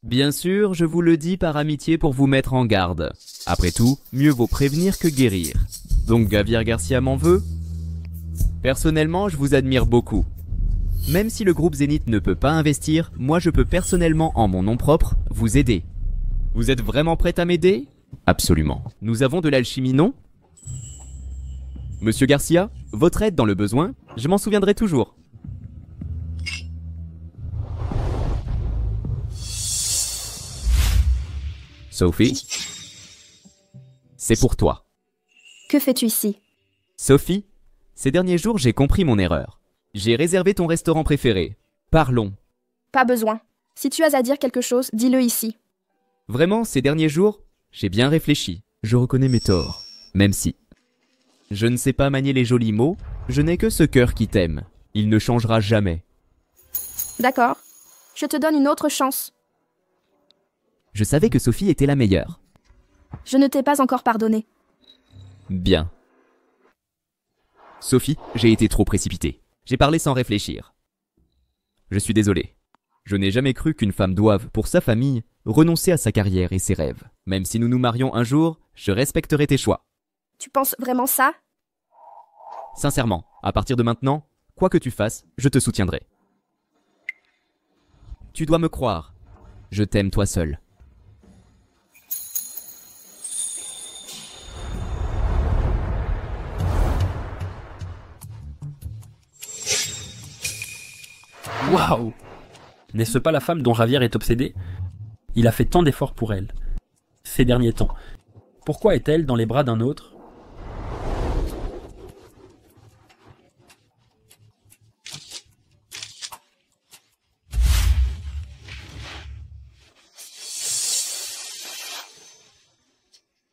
Bien sûr, je vous le dis par amitié pour vous mettre en garde. Après tout, mieux vaut prévenir que guérir. Donc Javier Garcia m'en veut? Personnellement, je vous admire beaucoup. Même si le groupe Zénith ne peut pas investir, moi je peux personnellement, en mon nom propre, vous aider. Vous êtes vraiment prête à m'aider? Absolument. Nous avons de l'alchimie, non? Monsieur Garcia, votre aide dans le besoin, je m'en souviendrai toujours. Sophie, c'est pour toi. Que fais-tu ici? Sophie, ces derniers jours, j'ai compris mon erreur. J'ai réservé ton restaurant préféré. Parlons. Pas besoin. Si tu as à dire quelque chose, dis-le ici. Vraiment, ces derniers jours, j'ai bien réfléchi. Je reconnais mes torts. Même si je ne sais pas manier les jolis mots, je n'ai que ce cœur qui t'aime. Il ne changera jamais. D'accord. Je te donne une autre chance. Je savais que Sophie était la meilleure. Je ne t'ai pas encore pardonné. Bien. Sophie, j'ai été trop précipité. J'ai parlé sans réfléchir. Je suis désolé. Je n'ai jamais cru qu'une femme doive, pour sa famille, renoncer à sa carrière et ses rêves. Même si nous nous marions un jour, je respecterai tes choix. Tu penses vraiment ça? Sincèrement, à partir de maintenant, quoi que tu fasses, je te soutiendrai. Tu dois me croire. Je t'aime toi seul. Waouh! N'est-ce pas la femme dont Javier est obsédé? Il a fait tant d'efforts pour elle, ces derniers temps. Pourquoi est-elle dans les bras d'un autre?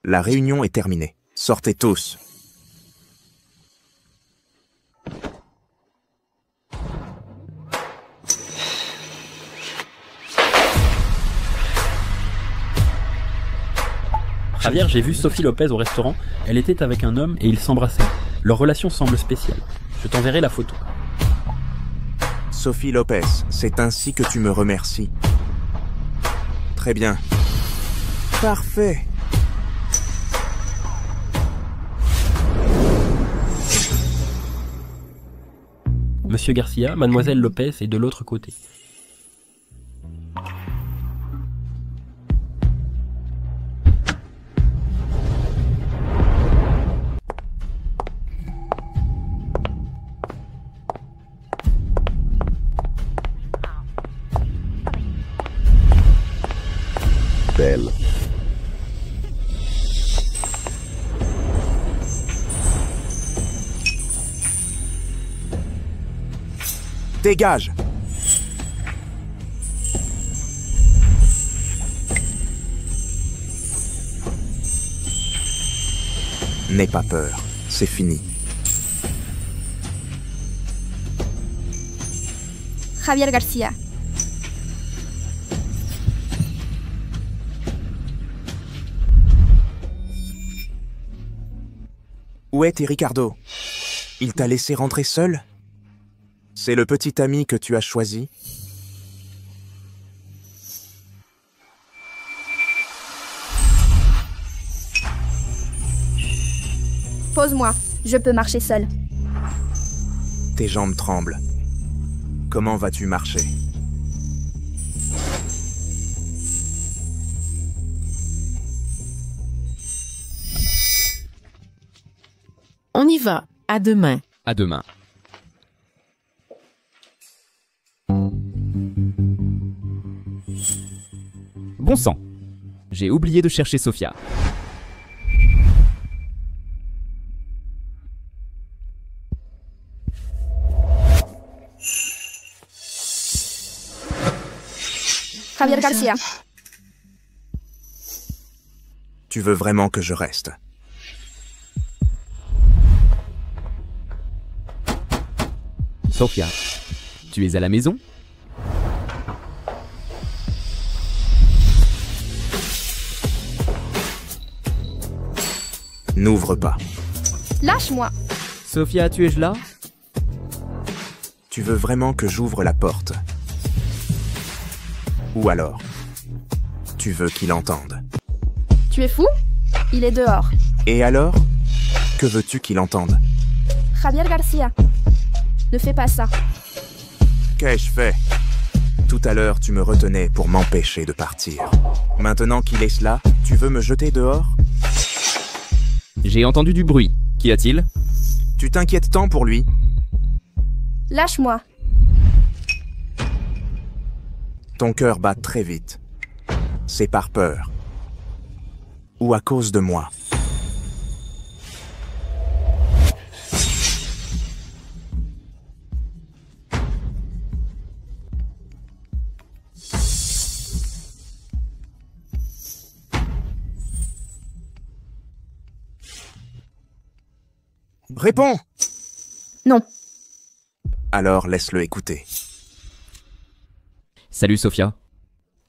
La réunion est terminée. Sortez tous. Javier, j'ai vu Sophie Lopez au restaurant. Elle était avec un homme et ils s'embrassaient. Leur relation semble spéciale. Je t'enverrai la photo. Sophie Lopez, c'est ainsi que tu me remercies. Très bien. Parfait. Monsieur Garcia, mademoiselle Lopez est de l'autre côté. Belle. Dégage! N'aie pas peur. c'est fini. Javier Garcia. Où est Ricardo? Il t'a laissé rentrer seul? C'est le petit ami que tu as choisi? Pose-moi, je peux marcher seul. Tes jambes tremblent. Comment vas-tu marcher? On y va. À demain. À demain. Bon sang. J'ai oublié de chercher Sophia. Javier Garcia. Tu veux vraiment que je reste? Sophia, tu es à la maison? N'ouvre pas. Lâche-moi. Sophia, tu es là? Tu veux vraiment que j'ouvre la porte? Ou alors, tu veux qu'il entende? Tu es fou? Il est dehors. Et alors? Que veux-tu qu'il entende? Javier Garcia. Ne fais pas ça. Qu'ai-je fait? Tout à l'heure, tu me retenais pour m'empêcher de partir. Maintenant qu'il est cela, tu veux me jeter dehors? J'ai entendu du bruit. Qu'y a-t-il? Tu t'inquiètes tant pour lui? Lâche-moi. Ton cœur bat très vite. C'est par peur. Ou à cause de moi. Réponds! Non. Alors laisse-le écouter. Salut Sophia.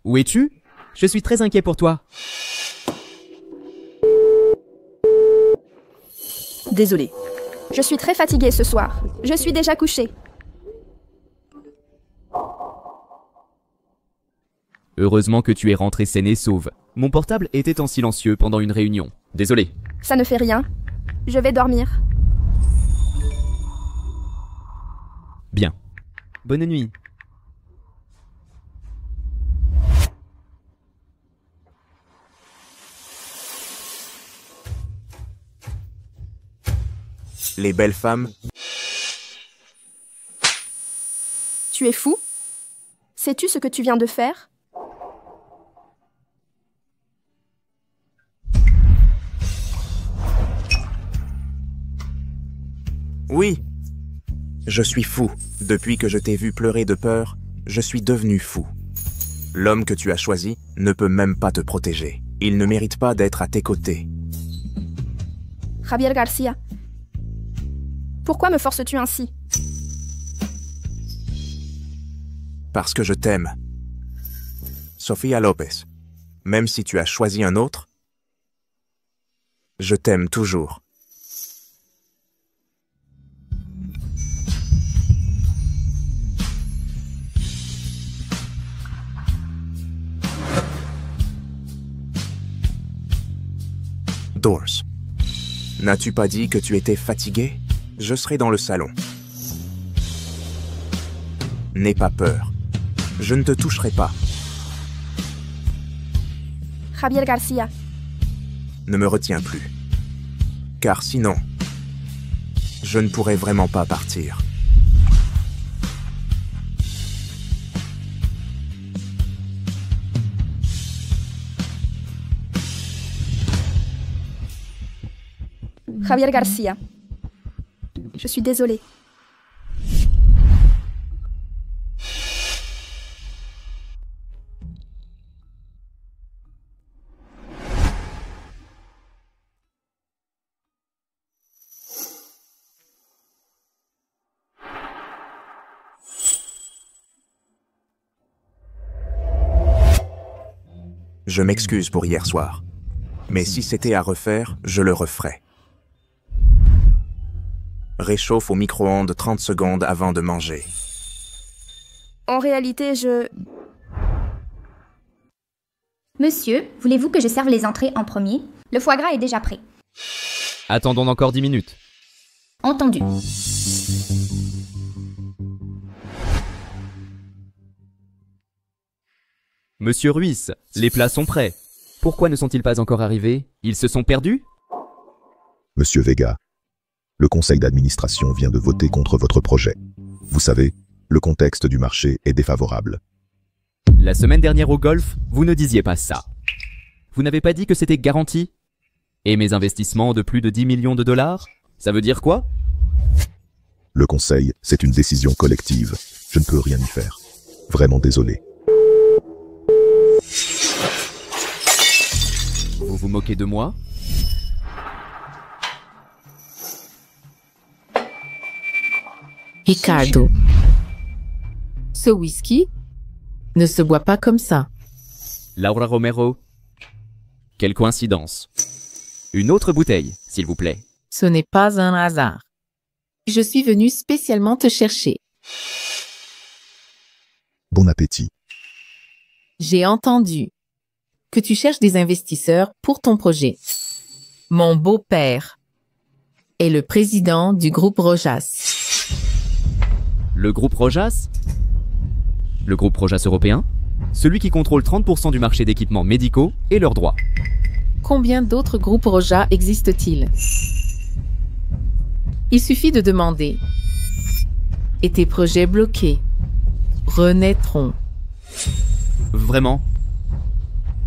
Où es-tu? Je suis très inquiet pour toi. Désolée. Je suis très fatiguée ce soir. Je suis déjà couchée. Heureusement que tu es rentrée saine et sauve. Mon portable était en silencieux pendant une réunion. Désolé. Ça ne fait rien. Je vais dormir. Bien. Bonne nuit. Les belles femmes. Tu es fou? Sais-tu ce que tu viens de faire? Oui. Je suis fou. Depuis que je t'ai vu pleurer de peur, je suis devenu fou. L'homme que tu as choisi ne peut même pas te protéger. Il ne mérite pas d'être à tes côtés. Javier Garcia. Pourquoi me forces-tu ainsi? Parce que je t'aime. Sofía López. Même si tu as choisi un autre, je t'aime toujours. Doors. N'as-tu pas dit que tu étais fatigué? Je serai dans le salon. N'aie pas peur. Je ne te toucherai pas. Javier Garcia. Ne me retiens plus. Car sinon, je ne pourrais vraiment pas partir. Javier Garcia. Je suis désolée. Je m'excuse pour hier soir. Mais si c'était à refaire, je le referais. Réchauffe au micro-ondes 30 secondes avant de manger. En réalité, Monsieur, voulez-vous que je serve les entrées en premier? Le foie gras est déjà prêt. Attendons encore 10 minutes. Entendu. Monsieur Ruiz, les plats sont prêts. Pourquoi ne sont-ils pas encore arrivés? Ils se sont perdus? Monsieur Vega, le conseil d'administration vient de voter contre votre projet. Vous savez, le contexte du marché est défavorable. La semaine dernière au golf, vous ne disiez pas ça. Vous n'avez pas dit que c'était garanti? Et mes investissements de plus de 10 millions de dollars? Ça veut dire quoi? Le conseil, c'est une décision collective. Je ne peux rien y faire. Vraiment désolé. Vous vous moquez de moi? Ricardo, ce whisky ne se boit pas comme ça. Laura Romero. Quelle coïncidence. Une autre bouteille, s'il vous plaît. Ce n'est pas un hasard. Je suis venu spécialement te chercher. Bon appétit. J'ai entendu que tu cherches des investisseurs pour ton projet. Mon beau-père est le président du groupe Rojas. Le groupe Rojas? Le groupe Rojas européen? Celui qui contrôle 30% du marché d'équipements médicaux et leurs droits. Combien d'autres groupes Rojas existent-ils? Il suffit de demander. Et tes projets bloqués renaîtront. Vraiment?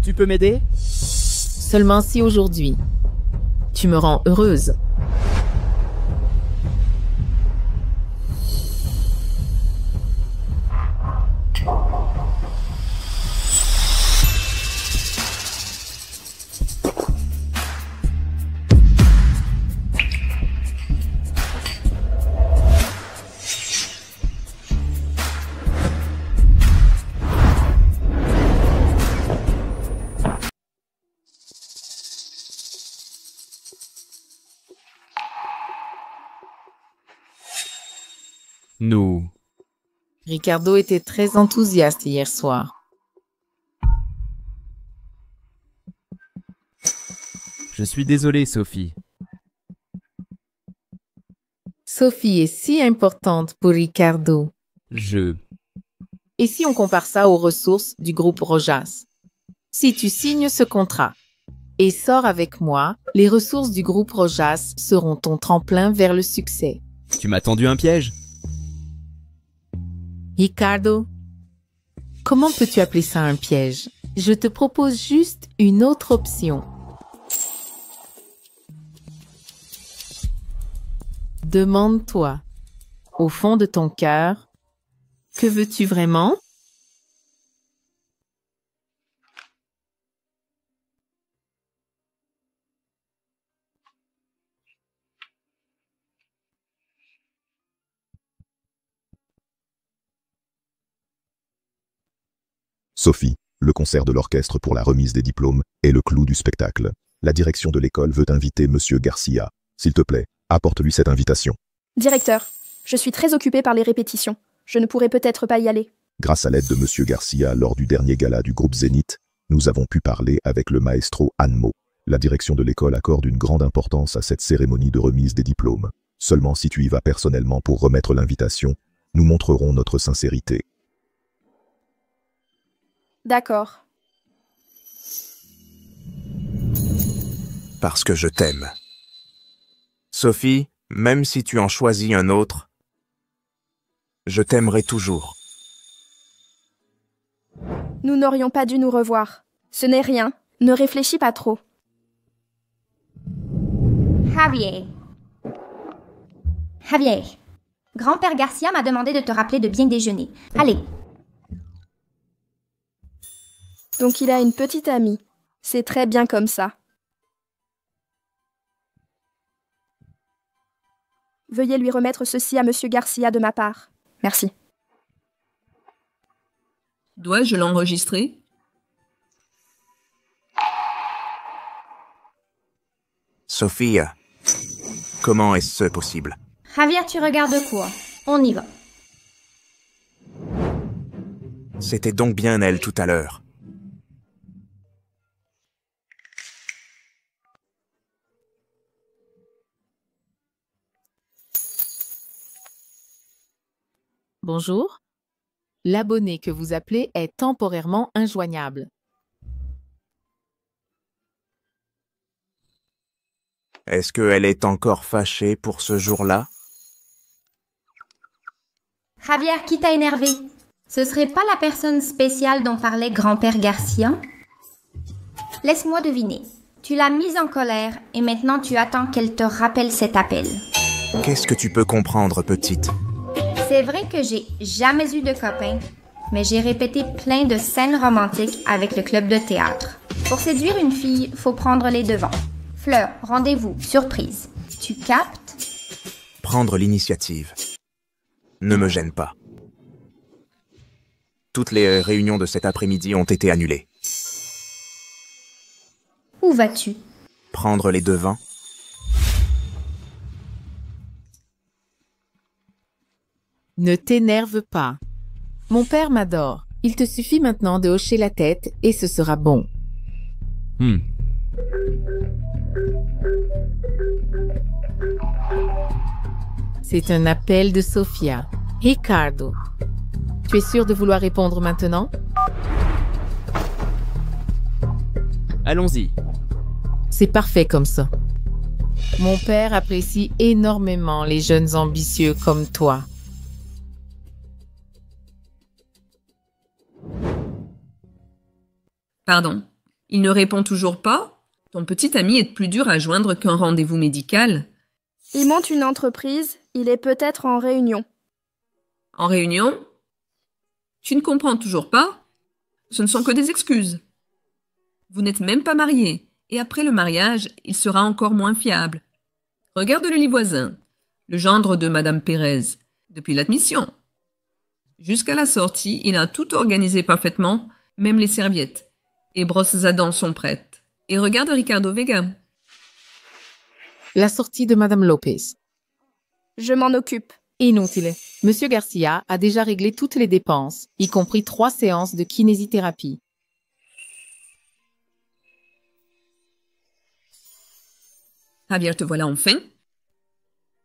Tu peux m'aider? Seulement si aujourd'hui, tu me rends heureuse. Nous. Ricardo était très enthousiaste hier soir. Je suis désolé, Sophie. Sophie est si importante pour Ricardo. Et si on compare ça aux ressources du groupe Rojas? Si tu signes ce contrat et sors avec moi, les ressources du groupe Rojas seront ton tremplin vers le succès. Tu m'as tendu un piège? Ricardo, comment peux-tu appeler ça un piège? Je te propose juste une autre option. Demande-toi, au fond de ton cœur, que veux-tu vraiment? Sophie, le concert de l'orchestre pour la remise des diplômes est le clou du spectacle. La direction de l'école veut inviter Monsieur Garcia. S'il te plaît, apporte-lui cette invitation. Directeur, je suis très occupée par les répétitions. Je ne pourrai peut-être pas y aller. Grâce à l'aide de Monsieur Garcia lors du dernier gala du groupe Zénith, nous avons pu parler avec le maestro Anmo. La direction de l'école accorde une grande importance à cette cérémonie de remise des diplômes. Seulement si tu y vas personnellement pour remettre l'invitation, nous montrerons notre sincérité. D'accord. Parce que je t'aime. Sophie, même si tu en choisis un autre, je t'aimerai toujours. Nous n'aurions pas dû nous revoir. Ce n'est rien. Ne réfléchis pas trop. Javier. Javier. Grand-père Garcia m'a demandé de te rappeler de bien déjeuner. Allez. Donc il a une petite amie. C'est très bien comme ça. Veuillez lui remettre ceci à Monsieur Garcia de ma part. Merci. Dois-je l'enregistrer? Sophia, comment est-ce possible? Javier, tu regardes quoi? On y va. C'était donc bien elle tout à l'heure. Bonjour. L'abonné que vous appelez est temporairement injoignable. Est-ce qu'elle est encore fâchée pour ce jour-là? Javier, qui t'a énervé? Ce serait pas la personne spéciale dont parlait grand-père Garcia? Laisse-moi deviner. Tu l'as mise en colère et maintenant tu attends qu'elle te rappelle cet appel. Qu'est-ce que tu peux comprendre, petite? C'est vrai que j'ai jamais eu de copain, mais j'ai répété plein de scènes romantiques avec le club de théâtre. Pour séduire une fille, faut prendre les devants. Fleur, rendez-vous, surprise. Tu captes? Prendre l'initiative. Ne me gêne pas. Toutes les réunions de cet après-midi ont été annulées. Où vas-tu? Prendre les devants? Ne t'énerve pas. Mon père m'adore. Il te suffit maintenant de hocher la tête et ce sera bon. C'est un appel de Sophia. Ricardo, tu es sûr de vouloir répondre maintenant? Allons-y. C'est parfait comme ça. Mon père apprécie énormément les jeunes ambitieux comme toi. Pardon, il ne répond toujours pas? Ton petit ami est plus dur à joindre qu'un rendez-vous médical. Il monte une entreprise, il est peut-être en réunion. En réunion? Tu ne comprends toujours pas? Ce ne sont que des excuses. Vous n'êtes même pas mariés, et après le mariage, il sera encore moins fiable. Regarde le lit voisin, le gendre de Madame Pérez, depuis l'admission. Jusqu'à la sortie, il a tout organisé parfaitement, même les serviettes. Et brosses à dents sont prêtes. Et regarde Ricardo Vega. La sortie de Madame Lopez. Je m'en occupe. Inutile. Monsieur Garcia a déjà réglé toutes les dépenses, y compris 3 séances de kinésithérapie. Javier, te voilà enfin.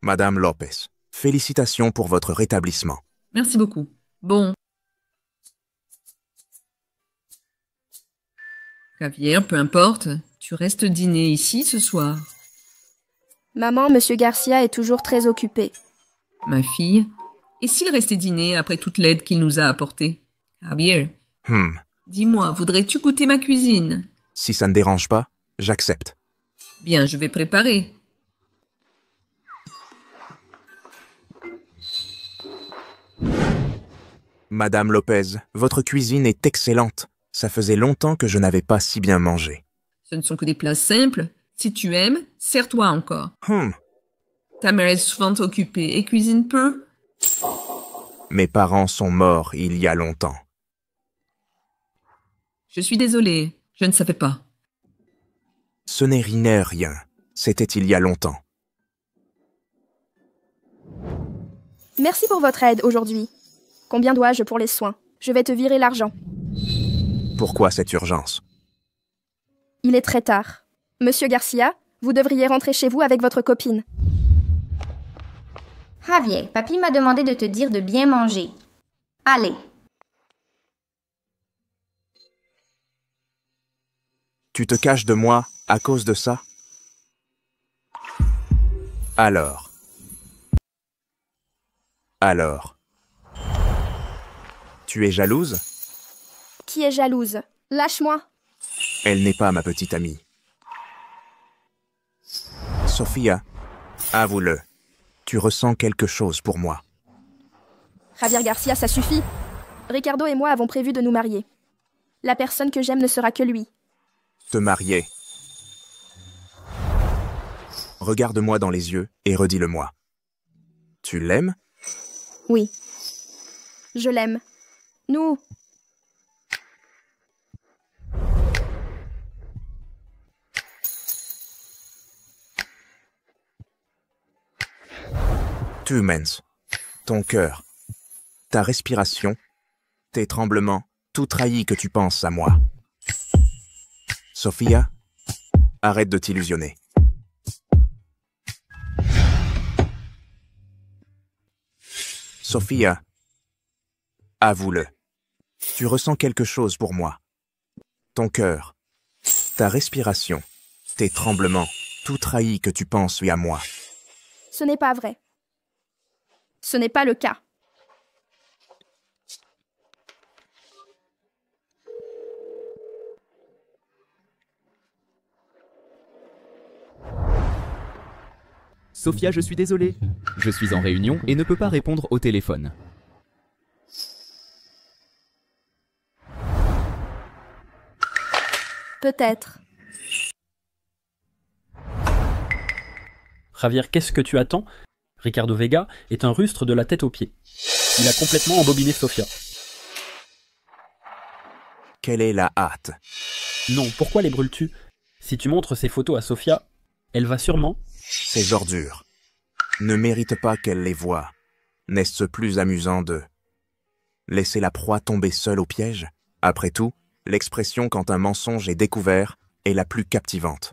Madame Lopez, félicitations pour votre rétablissement. Merci beaucoup. Bon. Javier, peu importe, tu restes dîner ici ce soir. Maman, Monsieur Garcia est toujours très occupé. Ma fille, et s'il restait dîner après toute l'aide qu'il nous a apportée? Javier, dis-moi, voudrais-tu goûter ma cuisine? Si ça ne dérange pas, j'accepte. Bien, je vais préparer. Madame Lopez, votre cuisine est excellente. Ça faisait longtemps que je n'avais pas si bien mangé. Ce ne sont que des plats simples. Si tu aimes, sers-toi encore. Ta mère est souvent occupée et cuisine peu. Mes parents sont morts il y a longtemps. Je suis désolée, je ne savais pas. Ce n'est rien. C'était il y a longtemps. Merci pour votre aide aujourd'hui. Combien dois-je pour les soins? Je vais te virer l'argent. Pourquoi cette urgence? Il est très tard. Monsieur Garcia, vous devriez rentrer chez vous avec votre copine. Javier, papy m'a demandé de te dire de bien manger. Allez. Tu te caches de moi à cause de ça? Alors. Tu es jalouse? Qui est jalouse? Lâche-moi. Elle n'est pas ma petite amie. Sophia, avoue-le. Tu ressens quelque chose pour moi. Javier Garcia, ça suffit. Ricardo et moi avons prévu de nous marier. La personne que j'aime ne sera que lui. Te marier. Regarde-moi dans les yeux et redis-le-moi. Tu l'aimes? Oui. Je l'aime. Nous... Tu mens. Ton cœur, ta respiration, tes tremblements, tout trahit que tu penses à moi. Sophia, arrête de t'illusionner. Sophia, avoue-le. Tu ressens quelque chose pour moi. Ton cœur, ta respiration, tes tremblements, tout trahit que tu penses à moi. Ce n'est pas vrai. Ce n'est pas le cas. Sophia, je suis désolé. Je suis en réunion et ne peux pas répondre au téléphone. Peut-être. Javier, qu'est-ce que tu attends? Ricardo Vega est un rustre de la tête aux pieds. Il a complètement embobiné Sophia. Quelle est la hâte? Non, pourquoi les brûles-tu? Si tu montres ces photos à Sophia, elle va sûrement... Ces ordures ne méritent pas qu'elle les voie. N'est-ce plus amusant de laisser la proie tomber seule au piège? Après tout, l'expression quand un mensonge est découvert est la plus captivante.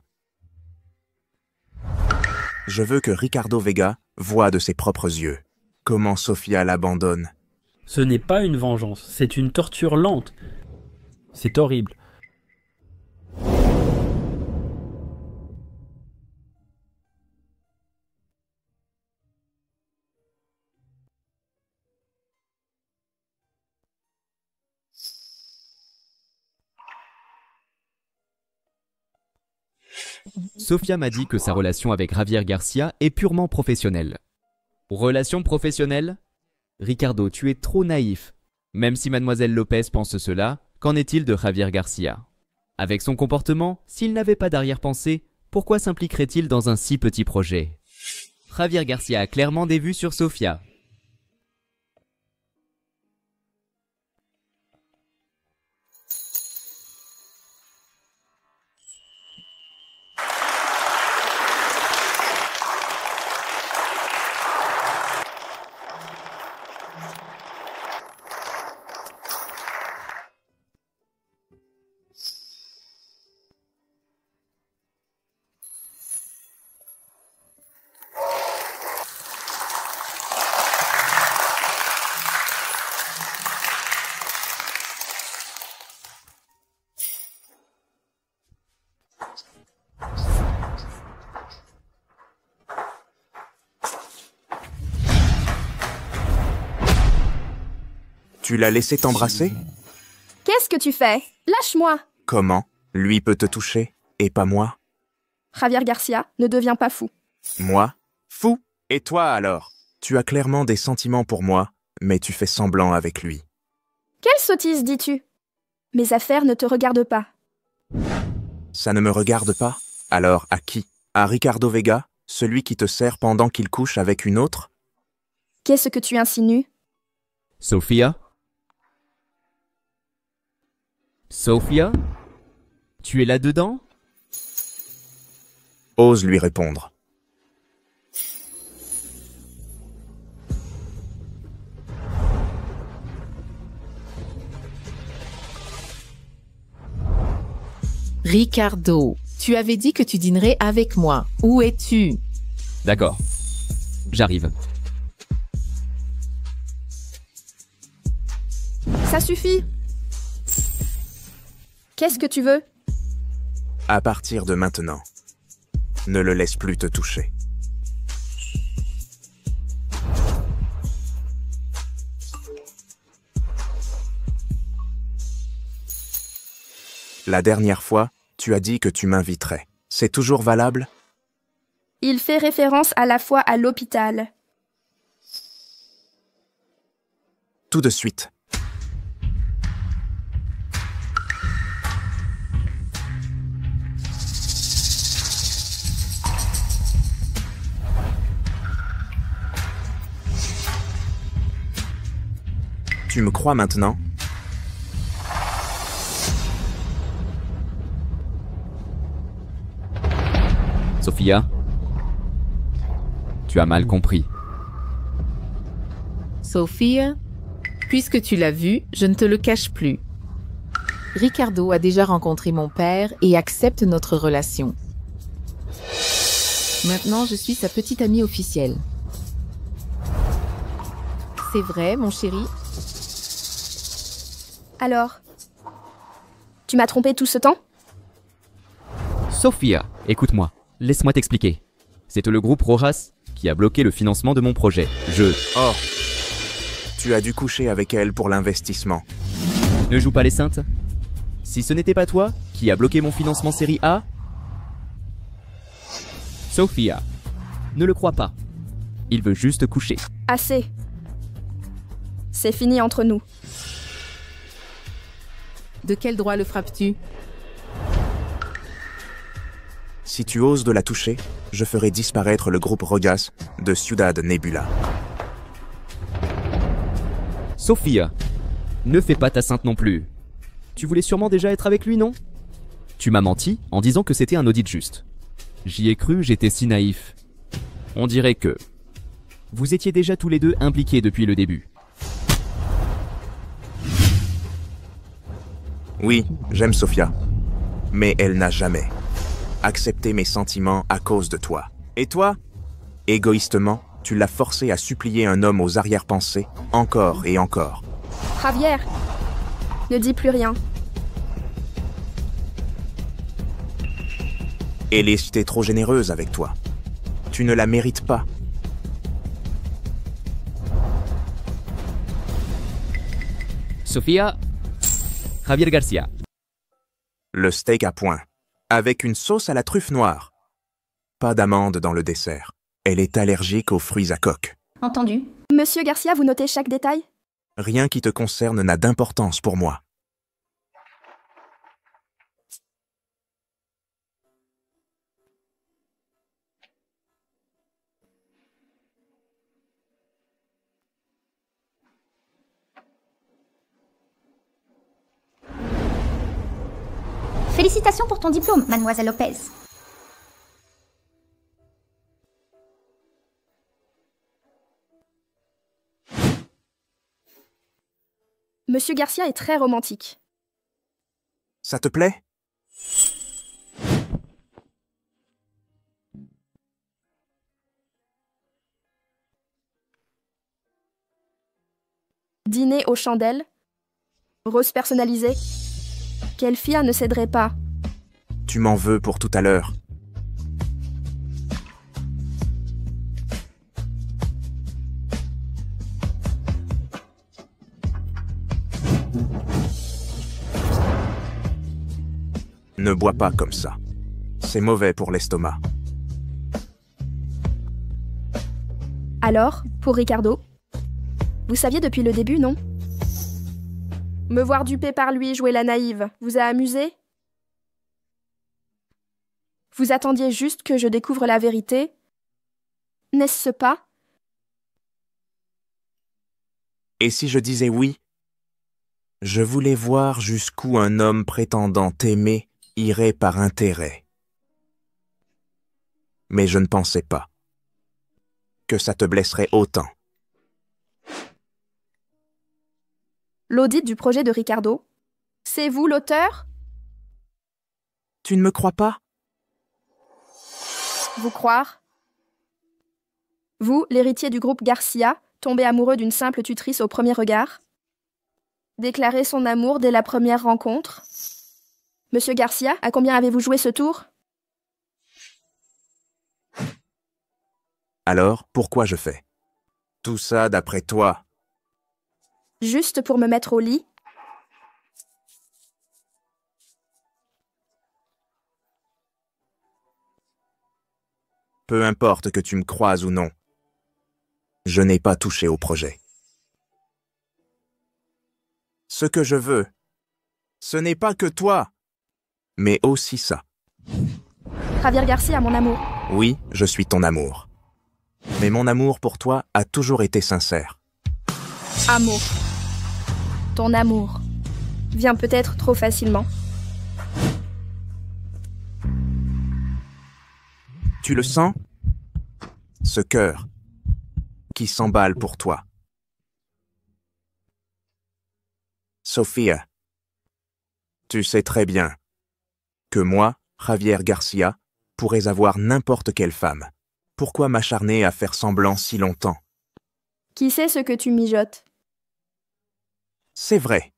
Je veux que Ricardo Vega voie de ses propres yeux comment Sophia l'abandonne. Ce n'est pas une vengeance, c'est une torture lente. C'est horrible. Sophia m'a dit que sa relation avec Javier Garcia est purement professionnelle. Relation professionnelle? Ricardo, tu es trop naïf. Même si mademoiselle Lopez pense cela, qu'en est-il de Javier Garcia? Avec son comportement, s'il n'avait pas d'arrière-pensée, pourquoi s'impliquerait-il dans un si petit projet? Javier Garcia a clairement des vues sur Sophia. Tu l'as laissé t'embrasser? Qu'est-ce que tu fais? Lâche-moi! Comment? Lui peut te toucher, et pas moi? Javier Garcia, ne deviens pas fou. Moi? Fou? Et toi alors? Tu as clairement des sentiments pour moi, mais tu fais semblant avec lui. Quelle sottise dis-tu? Mes affaires ne te regardent pas. Ça ne me regarde pas? Alors à qui? À Ricardo Vega, celui qui te sert pendant qu'il couche avec une autre? Qu'est-ce que tu insinues? Sophia? Sophia? Tu es là-dedans? Ose lui répondre. Ricardo, tu avais dit que tu dînerais avec moi. Où es-tu? D'accord. J'arrive. Ça suffit. Qu'est-ce que tu veux? À partir de maintenant, ne le laisse plus te toucher. La dernière fois, tu as dit que tu m'inviterais. C'est toujours valable? Il fait référence à la fois à l'hôpital. Tout de suite. Tu me crois maintenant? Sophia, tu as mal compris. Sophia, puisque tu l'as vu, je ne te le cache plus. Ricardo a déjà rencontré mon père et accepte notre relation. Maintenant, je suis sa petite amie officielle. C'est vrai, mon chéri? Alors, tu m'as trompé tout ce temps? Sophia, écoute-moi, laisse-moi t'expliquer. C'est le groupe Rojas qui a bloqué le financement de mon projet. Oh, tu as dû coucher avec elle pour l'investissement. Ne joue pas les saintes. Si ce n'était pas toi qui a bloqué mon financement série A... Sophia, ne le crois pas. Il veut juste coucher. Assez. C'est fini entre nous. De quel droit le frappes-tu? Si tu oses de la toucher, je ferai disparaître le groupe Rojas de Ciudad Nebula. Sophia, ne fais pas ta sainte non plus. Tu voulais sûrement déjà être avec lui, non? Tu m'as menti en disant que c'était un audit juste. J'y ai cru, j'étais si naïf. On dirait que... Vous étiez déjà tous les deux impliqués depuis le début. Oui, j'aime Sophia. Mais elle n'a jamais accepté mes sentiments à cause de toi. Et toi? Égoïstement, tu l'as forcée à supplier un homme aux arrière-pensées, encore et encore. Javier, ne dis plus rien. Elle était trop généreuse avec toi. Tu ne la mérites pas. Sophia... Javier Garcia. Le steak à point, avec une sauce à la truffe noire. Pas d'amande dans le dessert. Elle est allergique aux fruits à coque. Entendu. Monsieur Garcia, vous notez chaque détail? Rien qui te concerne n'a d'importance pour moi. Félicitations pour ton diplôme, mademoiselle Lopez. Monsieur Garcia est très romantique. Ça te plaît? Dîner aux chandelles. Rose personnalisée. Quelle fille ne céderait pas? Tu m'en veux pour tout à l'heure. Ne bois pas comme ça. C'est mauvais pour l'estomac. Alors, pour Ricardo? Vous saviez depuis le début, non? Me voir dupé par lui jouer la naïve vous a amusé? Vous attendiez juste que je découvre la vérité? N'est-ce pas? Et si je disais oui? Je voulais voir jusqu'où un homme prétendant t'aimer irait par intérêt. Mais je ne pensais pas que ça te blesserait autant. L'audit du projet de Ricardo? C'est vous l'auteur? Tu ne me crois pas? Vous croire? Vous, l'héritier du groupe Garcia, tombé amoureux d'une simple tutrice au premier regard? Déclarer son amour dès la première rencontre? Monsieur Garcia, à combien avez-vous joué ce tour? Alors, pourquoi je fais tout ça d'après toi? Juste pour me mettre au lit? Peu importe que tu me croises ou non, je n'ai pas touché au projet. Ce que je veux, ce n'est pas que toi, mais aussi ça. Javier Garcia, mon amour. Oui, je suis ton amour. Mais mon amour pour toi a toujours été sincère. Amour. Ton amour vient peut-être trop facilement. Tu le sens? Ce cœur qui s'emballe pour toi. Sofía, tu sais très bien que moi, Javier Garcia, pourrais avoir n'importe quelle femme. Pourquoi m'acharner à faire semblant si longtemps? Qui sait ce que tu mijotes? C'est vrai.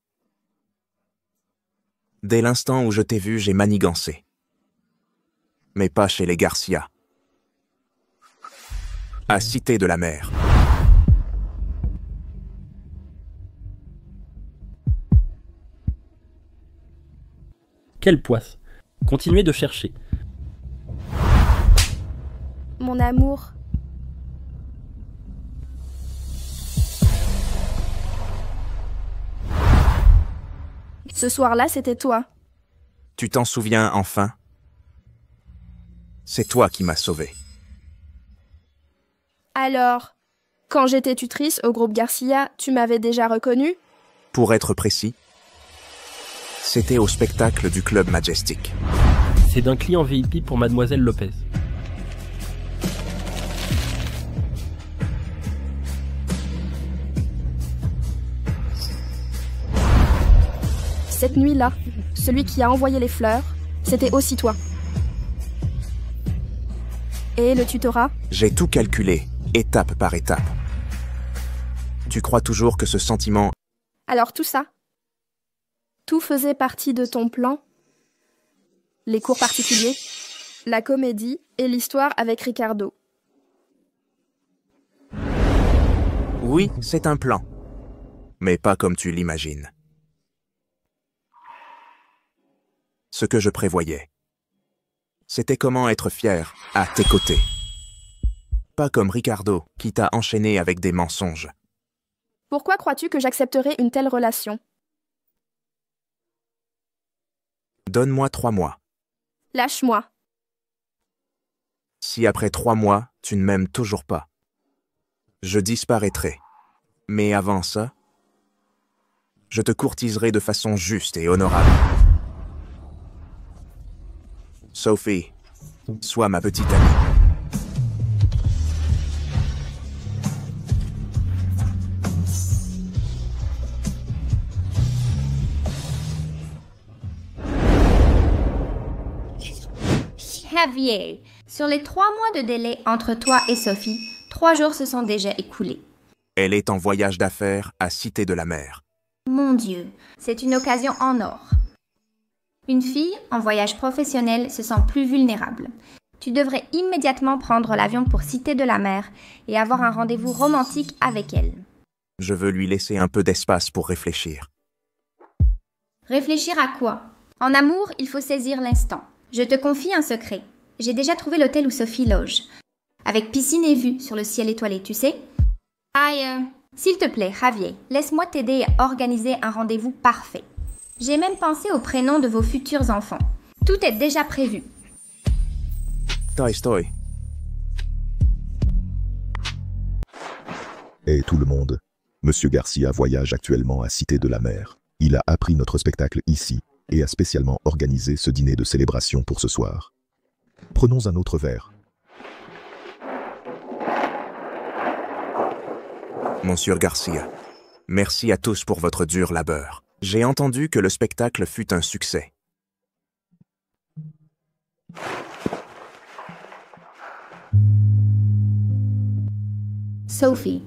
Dès l'instant où je t'ai vu, j'ai manigancé. Mais pas chez les Garcia. À Cité de la Mer. Quelle poisse. Continuez de chercher. Mon amour. Ce soir-là, c'était toi. Tu t'en souviens enfin? C'est toi qui m'as sauvé. Alors, quand j'étais tutrice au groupe Garcia, tu m'avais déjà reconnue? Pour être précis, c'était au spectacle du Club Majestic. C'est d'un client VIP pour Mademoiselle Lopez. Cette nuit-là, celui qui a envoyé les fleurs, c'était aussi toi. Et le tutorat? J'ai tout calculé, étape par étape. Tu crois toujours que ce sentiment... Alors tout ça? Tout faisait partie de ton plan? Les cours particuliers, la comédie et l'histoire avec Ricardo. Oui, c'est un plan. Mais pas comme tu l'imagines. Ce que je prévoyais, c'était comment être fier à tes côtés. Pas comme Ricardo qui t'a enchaîné avec des mensonges. Pourquoi crois-tu que j'accepterais une telle relation? Donne-moi 3 mois. Lâche-moi. Si après 3 mois, tu ne m'aimes toujours pas, je disparaîtrai. Mais avant ça, je te courtiserai de façon juste et honorable. Sophie, sois ma petite amie. Javier, sur les 3 mois de délai entre toi et Sophie, 3 jours se sont déjà écoulés. Elle est en voyage d'affaires à Cité de la Mer. Mon Dieu, c'est une occasion en or. Une fille en voyage professionnel se sent plus vulnérable. Tu devrais immédiatement prendre l'avion pour Cité de la Mer et avoir un rendez-vous romantique avec elle. Je veux lui laisser un peu d'espace pour réfléchir. Réfléchir à quoi? En amour, il faut saisir l'instant. Je te confie un secret. J'ai déjà trouvé l'hôtel où Sophie loge. Avec piscine et vue sur le ciel étoilé, tu sais? S'il te plaît, Javier, laisse-moi t'aider à organiser un rendez-vous parfait. J'ai même pensé au prénom de vos futurs enfants. Tout est déjà prévu. Estoy. Et tout le monde. Monsieur Garcia voyage actuellement à Cité de la Mer. Il a appris notre spectacle ici et a spécialement organisé ce dîner de célébration pour ce soir. Prenons un autre verre. Monsieur Garcia, merci à tous pour votre dur labeur. J'ai entendu que le spectacle fut un succès. Sophie,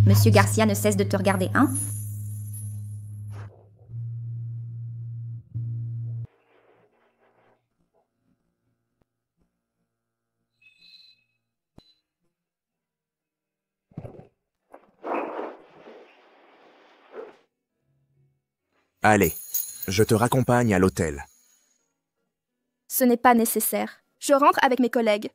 Monsieur Garcia ne cesse de te regarder, hein? Allez, je te raccompagne à l'hôtel. Ce n'est pas nécessaire. Je rentre avec mes collègues.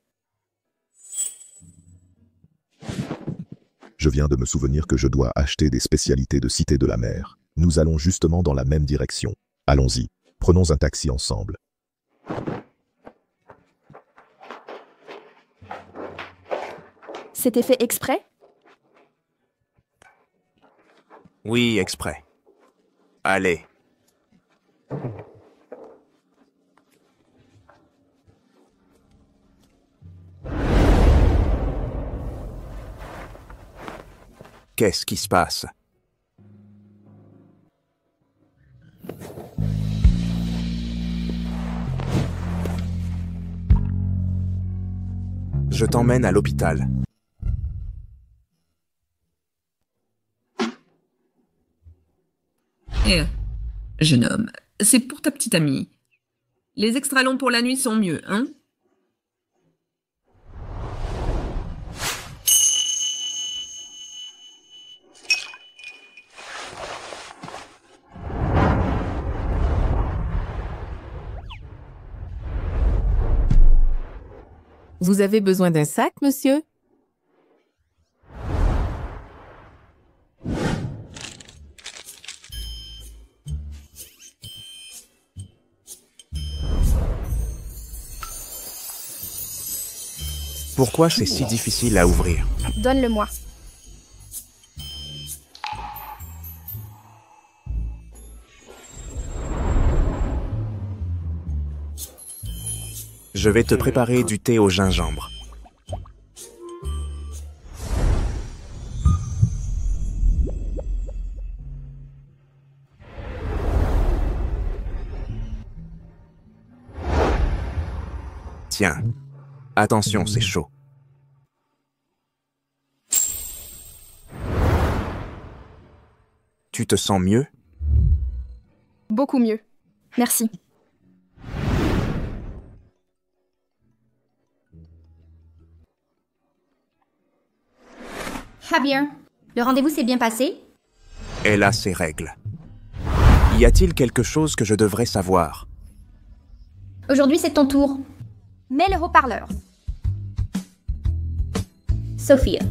Je viens de me souvenir que je dois acheter des spécialités de Cité de la Mer. Nous allons justement dans la même direction. Allons-y, prenons un taxi ensemble. C'était fait exprès? Oui, exprès. Allez. Qu'est-ce qui se passe? Je t'emmène à l'hôpital. Eh, jeune homme, c'est pour ta petite amie. Les extra longs pour la nuit sont mieux, hein? Vous avez besoin d'un sac, monsieur? Pourquoi c'est si difficile à ouvrir? Donne-le-moi. Je vais te préparer du thé au gingembre. Tiens, attention, c'est chaud. Tu te sens mieux? Beaucoup mieux. Merci. Javier, le rendez-vous s'est bien passé? Elle a ses règles. Y a-t-il quelque chose que je devrais savoir? Aujourd'hui, c'est ton tour. Mets le haut-parleur. Sophia,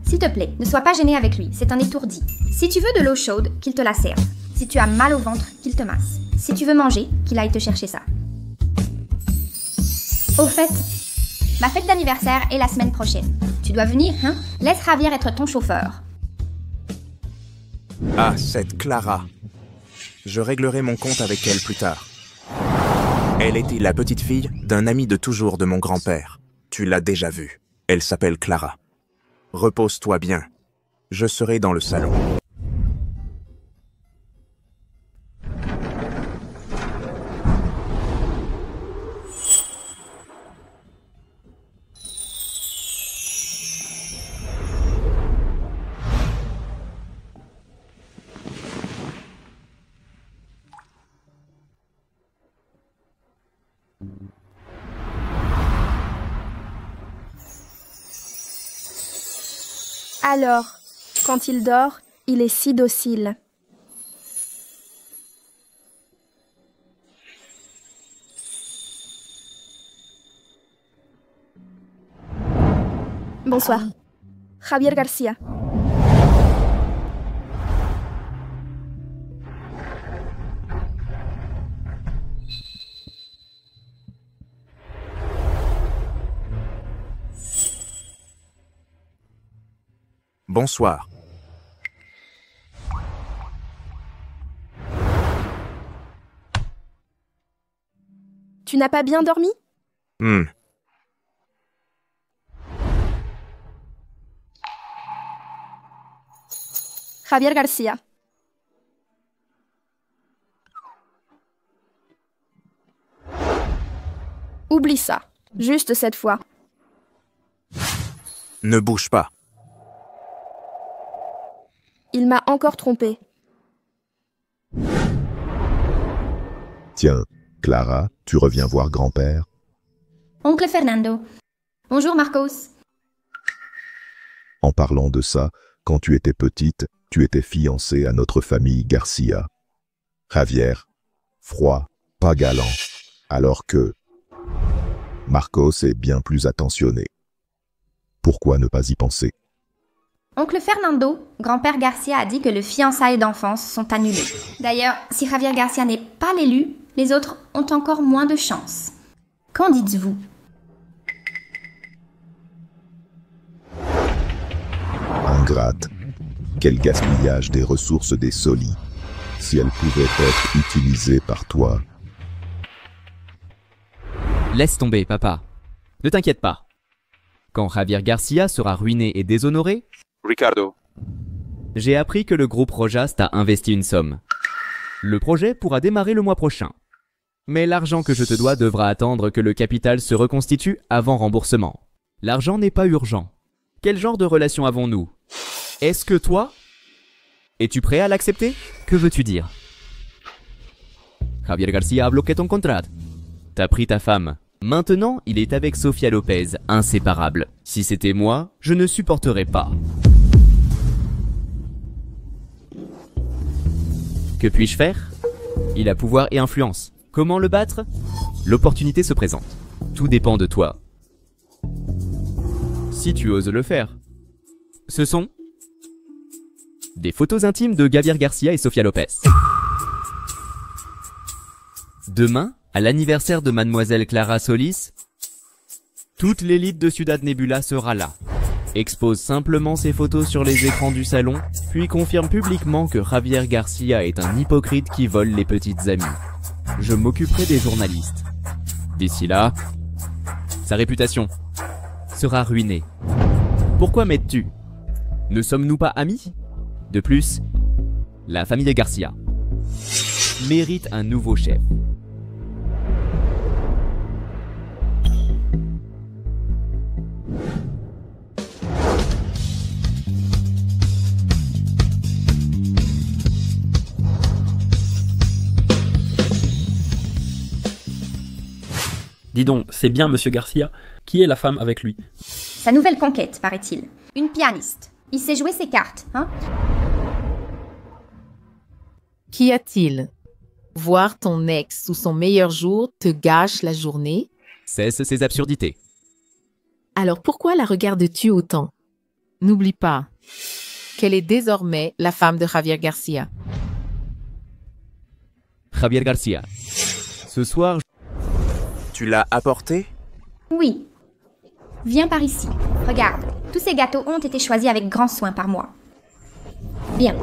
s'il te plaît, ne sois pas gênée avec lui, c'est un étourdi. Si tu veux de l'eau chaude, qu'il te la serve. Si tu as mal au ventre, qu'il te masse. Si tu veux manger, qu'il aille te chercher ça. Au fait, ma fête d'anniversaire est la semaine prochaine. Tu dois venir, hein? Laisse Javier être ton chauffeur. Ah, cette Clara. Je réglerai mon compte avec elle plus tard. Elle était la petite fille d'un ami de toujours de mon grand-père. Tu l'as déjà vue. Elle s'appelle Clara. Repose-toi bien. Je serai dans le salon. Alors, quand il dort, il est si docile. Bonsoir. Javier Garcia. Bonsoir. Tu n'as pas bien dormi? Javier Garcia. Oublie ça. Juste cette fois. Ne bouge pas. Il m'a encore trompé. Tiens, Clara, tu reviens voir grand-père? Oncle Fernando. Bonjour Marcos. En parlant de ça, quand tu étais petite, tu étais fiancée à notre famille Garcia. Javier, froid, pas galant, alors que Marcos est bien plus attentionné. Pourquoi ne pas y penser? Oncle Fernando, grand-père Garcia a dit que les fiançailles d'enfance sont annulées. D'ailleurs, si Javier Garcia n'est pas l'élu, les autres ont encore moins de chance. Qu'en dites-vous? Ingrate. Quel gaspillage des ressources des Soli. Si elles pouvaient être utilisées par toi. Laisse tomber, papa. Ne t'inquiète pas. Quand Javier Garcia sera ruiné et déshonoré, Ricardo. J'ai appris que le groupe Rojast a investi une somme. Le projet pourra démarrer le mois prochain. Mais l'argent que je te dois devra attendre que le capital se reconstitue avant remboursement. L'argent n'est pas urgent. Quel genre de relation avons-nous? Est-ce que toi? Es-tu prêt à l'accepter? Que veux-tu dire? Javier Garcia a bloqué ton contrat. T'as pris ta femme. Maintenant, il est avec Sofía López, inséparable. Si c'était moi, je ne supporterais pas. Que puis-je faire? Il a pouvoir et influence. Comment le battre? L'opportunité se présente. Tout dépend de toi. Si tu oses le faire. Ce sont des photos intimes de Javier Garcia et Sofía López. Demain, à l'anniversaire de Mademoiselle Clara Solis, toute l'élite de Ciudad Nebula sera là. Expose simplement ses photos sur les écrans du salon, puis confirme publiquement que Javier Garcia est un hypocrite qui vole les petites amies. Je m'occuperai des journalistes. D'ici là, sa réputation sera ruinée. Pourquoi m'aides-tu? Ne sommes-nous pas amis? De plus, la famille Garcia mérite un nouveau chef. Dis donc, c'est bien Monsieur Garcia. Qui est la femme avec lui? Sa nouvelle conquête, paraît-il. Une pianiste. Il sait jouer ses cartes, hein? Qu'y a-t-il? Voir ton ex sous son meilleur jour te gâche la journée? Cesse ces absurdités. Alors pourquoi la regardes-tu autant? N'oublie pas qu'elle est désormais la femme de Javier Garcia. Javier Garcia. Ce soir, Tu l'as apporté? Oui. Viens par ici. Regarde, tous ces gâteaux ont été choisis avec grand soin par moi. Bien.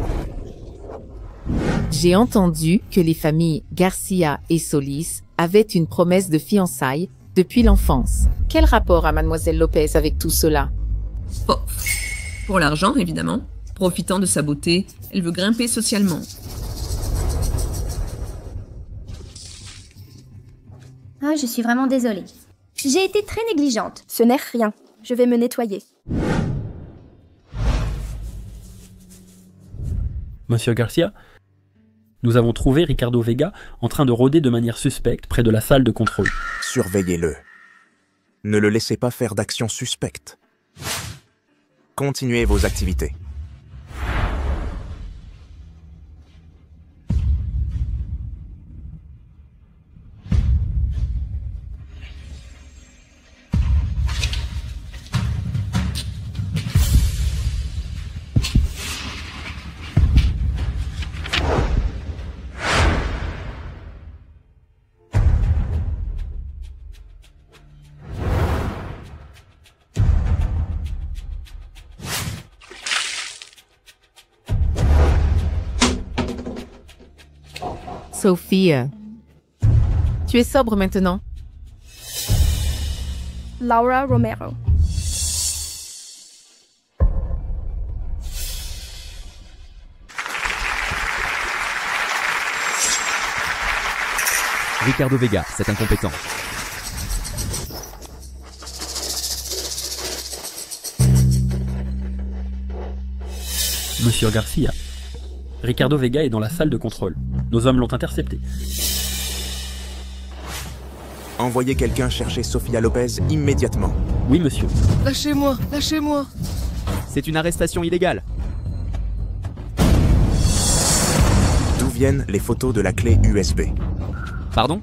J'ai entendu que les familles Garcia et Solis avaient une promesse de fiançailles depuis l'enfance. Quel rapport a Mademoiselle López avec tout cela? Oh. Pour l'argent, évidemment. Profitant de sa beauté, elle veut grimper socialement. Ah, je suis vraiment désolée. J'ai été très négligente. Ce n'est rien. Je vais me nettoyer. Monsieur Garcia, nous avons trouvé Ricardo Vega en train de rôder de manière suspecte près de la salle de contrôle. Surveillez-le. Ne le laissez pas faire d'actions suspectes. Continuez vos activités. Sofía, tu es sobre maintenant? Laura Romero. Ricardo Vega, cet incompétent. Monsieur Garcia, Ricardo Vega est dans la salle de contrôle. Nos hommes l'ont intercepté. Envoyez quelqu'un chercher Sofía López immédiatement. Oui, monsieur. Lâchez-moi, lâchez-moi. C'est une arrestation illégale. D'où viennent les photos de la clé USB? Pardon?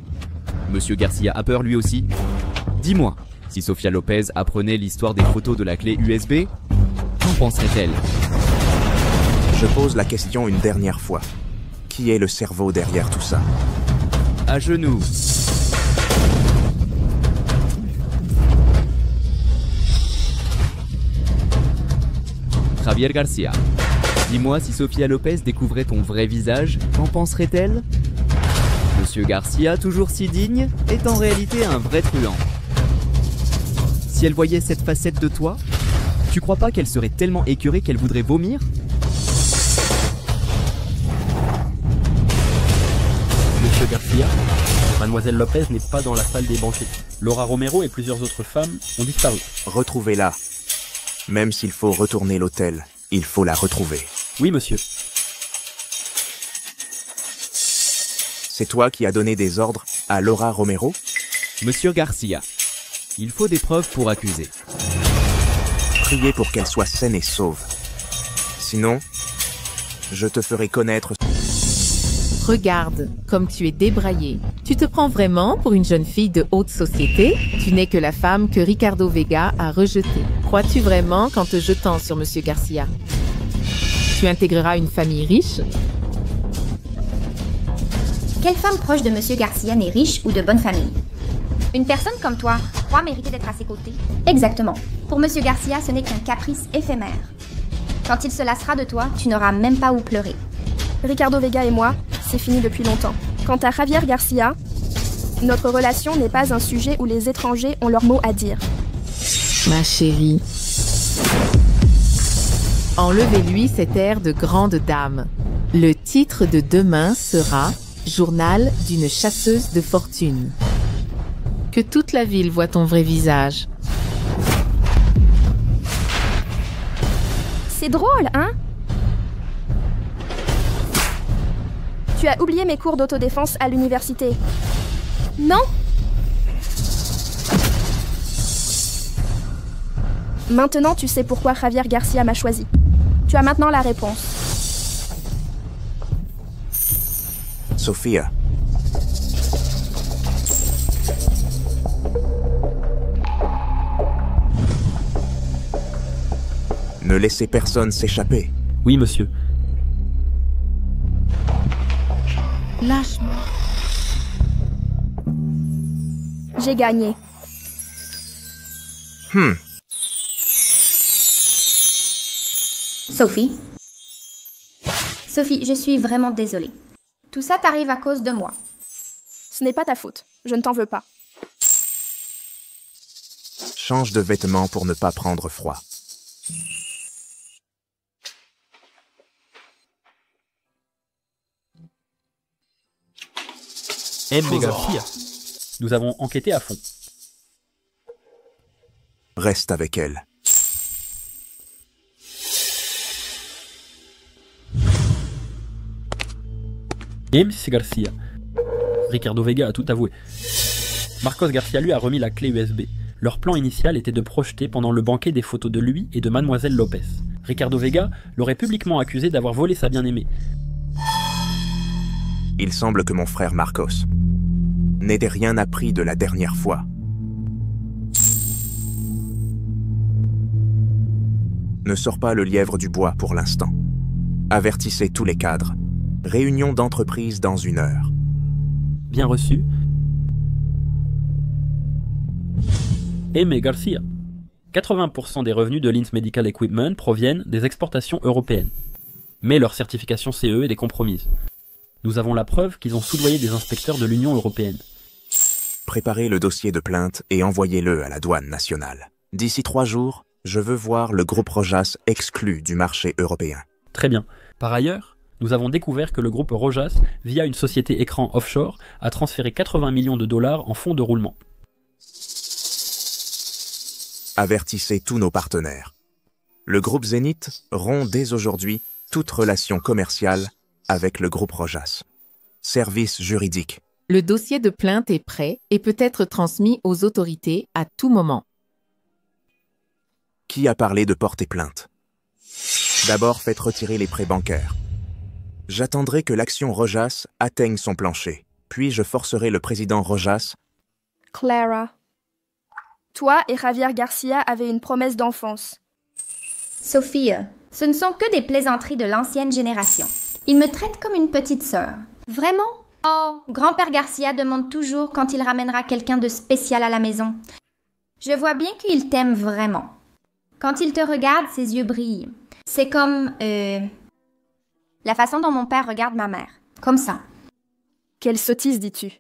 Monsieur Garcia a peur lui aussi? Dis-moi, si Sofía López apprenait l'histoire des photos de la clé USB, qu'en penserait-elle? Je pose la question une dernière fois. Qui est le cerveau derrière tout ça? À genoux. Javier Garcia, dis-moi si Sofía López découvrait ton vrai visage, qu'en penserait-elle? Monsieur Garcia, toujours si digne, est en réalité un vrai truand. Si elle voyait cette facette de toi, tu crois pas qu'elle serait tellement écœurée qu'elle voudrait vomir? Monsieur Garcia, Mademoiselle Lopez n'est pas dans la salle des banquets. Laura Romero et plusieurs autres femmes ont disparu. Retrouvez-la. Même s'il faut retourner l'hôtel, il faut la retrouver. Oui, monsieur. C'est toi qui as donné des ordres à Laura Romero? Monsieur Garcia, il faut des preuves pour accuser. Priez pour qu'elle soit saine et sauve. Sinon, je te ferai connaître... Regarde, comme tu es débraillée. Tu te prends vraiment pour une jeune fille de haute société? Tu n'es que la femme que Ricardo Vega a rejetée. Crois-tu vraiment qu'en te jetant sur Monsieur Garcia, tu intégreras une famille riche? Quelle femme proche de Monsieur Garcia n'est riche ou de bonne famille? Une personne comme toi croit mériter d'être à ses côtés? Exactement. Pour Monsieur Garcia, ce n'est qu'un caprice éphémère. Quand il se lassera de toi, tu n'auras même pas où pleurer. Ricardo Vega et moi, c'est fini depuis longtemps. Quant à Javier Garcia, notre relation n'est pas un sujet où les étrangers ont leur mot à dire. Ma chérie, enlevez-lui cet air de grande dame. Le titre de demain sera « Journal d'une chasseuse de fortune ». Que toute la ville voit ton vrai visage. C'est drôle, hein? Tu as oublié mes cours d'autodéfense à l'université. Non? Maintenant, tu sais pourquoi Javier Garcia m'a choisi. Tu as maintenant la réponse. Sophia. Ne laissez personne s'échapper. Oui, monsieur. Lâche-moi. J'ai gagné. Sophie, je suis vraiment désolée. Tout ça t'arrive à cause de moi. Ce n'est pas ta faute. Je ne t'en veux pas. Change de vêtements pour ne pas prendre froid. M. Garcia. Nous avons enquêté à fond. Reste avec elle. M. Garcia. Ricardo Vega a tout avoué. Marcos Garcia lui a remis la clé USB. Leur plan initial était de projeter pendant le banquet des photos de lui et de Mademoiselle Lopez. Ricardo Vega l'aurait publiquement accusé d'avoir volé sa bien-aimée. Il semble que mon frère Marcos n'ait rien appris de la dernière fois. Ne sors pas le lièvre du bois pour l'instant. Avertissez tous les cadres. Réunion d'entreprise dans 1 heure. Bien reçu. M. Garcia. 80% des revenus de Lins Medical Equipment proviennent des exportations européennes. Mais leur certification CE est compromise. Nous avons la preuve qu'ils ont soudoyé des inspecteurs de l'Union européenne. Préparez le dossier de plainte et envoyez-le à la douane nationale. D'ici 3 jours, je veux voir le groupe Rojas exclu du marché européen. Très bien. Par ailleurs, nous avons découvert que le groupe Rojas, via une société écran offshore, a transféré 80 millions de dollars en fonds de roulement. Avertissez tous nos partenaires. Le groupe Zénith rompt dès aujourd'hui toute relation commerciale avec le groupe Rojas. Service juridique. Le dossier de plainte est prêt et peut être transmis aux autorités à tout moment. Qui a parlé de porter plainte? D'abord, faites retirer les prêts bancaires. J'attendrai que l'action Rojas atteigne son plancher. Puis je forcerai le président Rojas. Clara, toi et Javier Garcia avez une promesse d'enfance. Sophie, ce ne sont que des plaisanteries de l'ancienne génération. Il me traite comme une petite sœur. Vraiment? Oh, grand-père Garcia demande toujours quand il ramènera quelqu'un de spécial à la maison. Je vois bien qu'il t'aime vraiment. Quand il te regarde, ses yeux brillent. C'est comme, la façon dont mon père regarde ma mère. Comme ça. Quelle sottise dis-tu?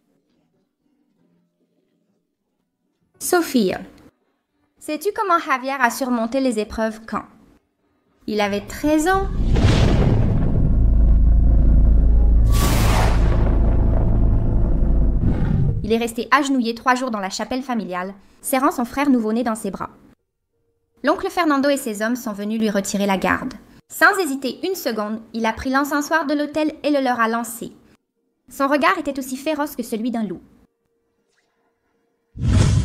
Sophie, sais-tu comment Javier a surmonté les épreuves quand? Il avait 13 ans. il est resté agenouillé 3 jours dans la chapelle familiale, serrant son frère nouveau-né dans ses bras. L'oncle Fernando et ses hommes sont venus lui retirer la garde. Sans hésiter une seconde, il a pris l'encensoir de l'autel et le leur a lancé. Son regard était aussi féroce que celui d'un loup.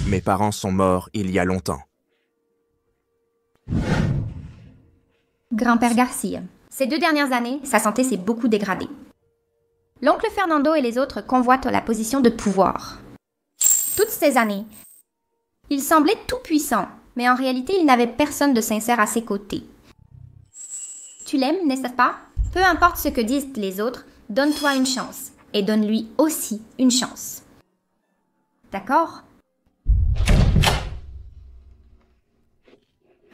Mes parents sont morts il y a longtemps. Grand-père Garcia. Ces 2 dernières années, sa santé s'est beaucoup dégradée. L'oncle Fernando et les autres convoitent la position de pouvoir. Toutes ces années, il semblait tout puissant, mais en réalité, il n'avait personne de sincère à ses côtés. Tu l'aimes, n'est-ce pas? Peu importe ce que disent les autres, donne-toi une chance, et donne-lui aussi une chance. D'accord?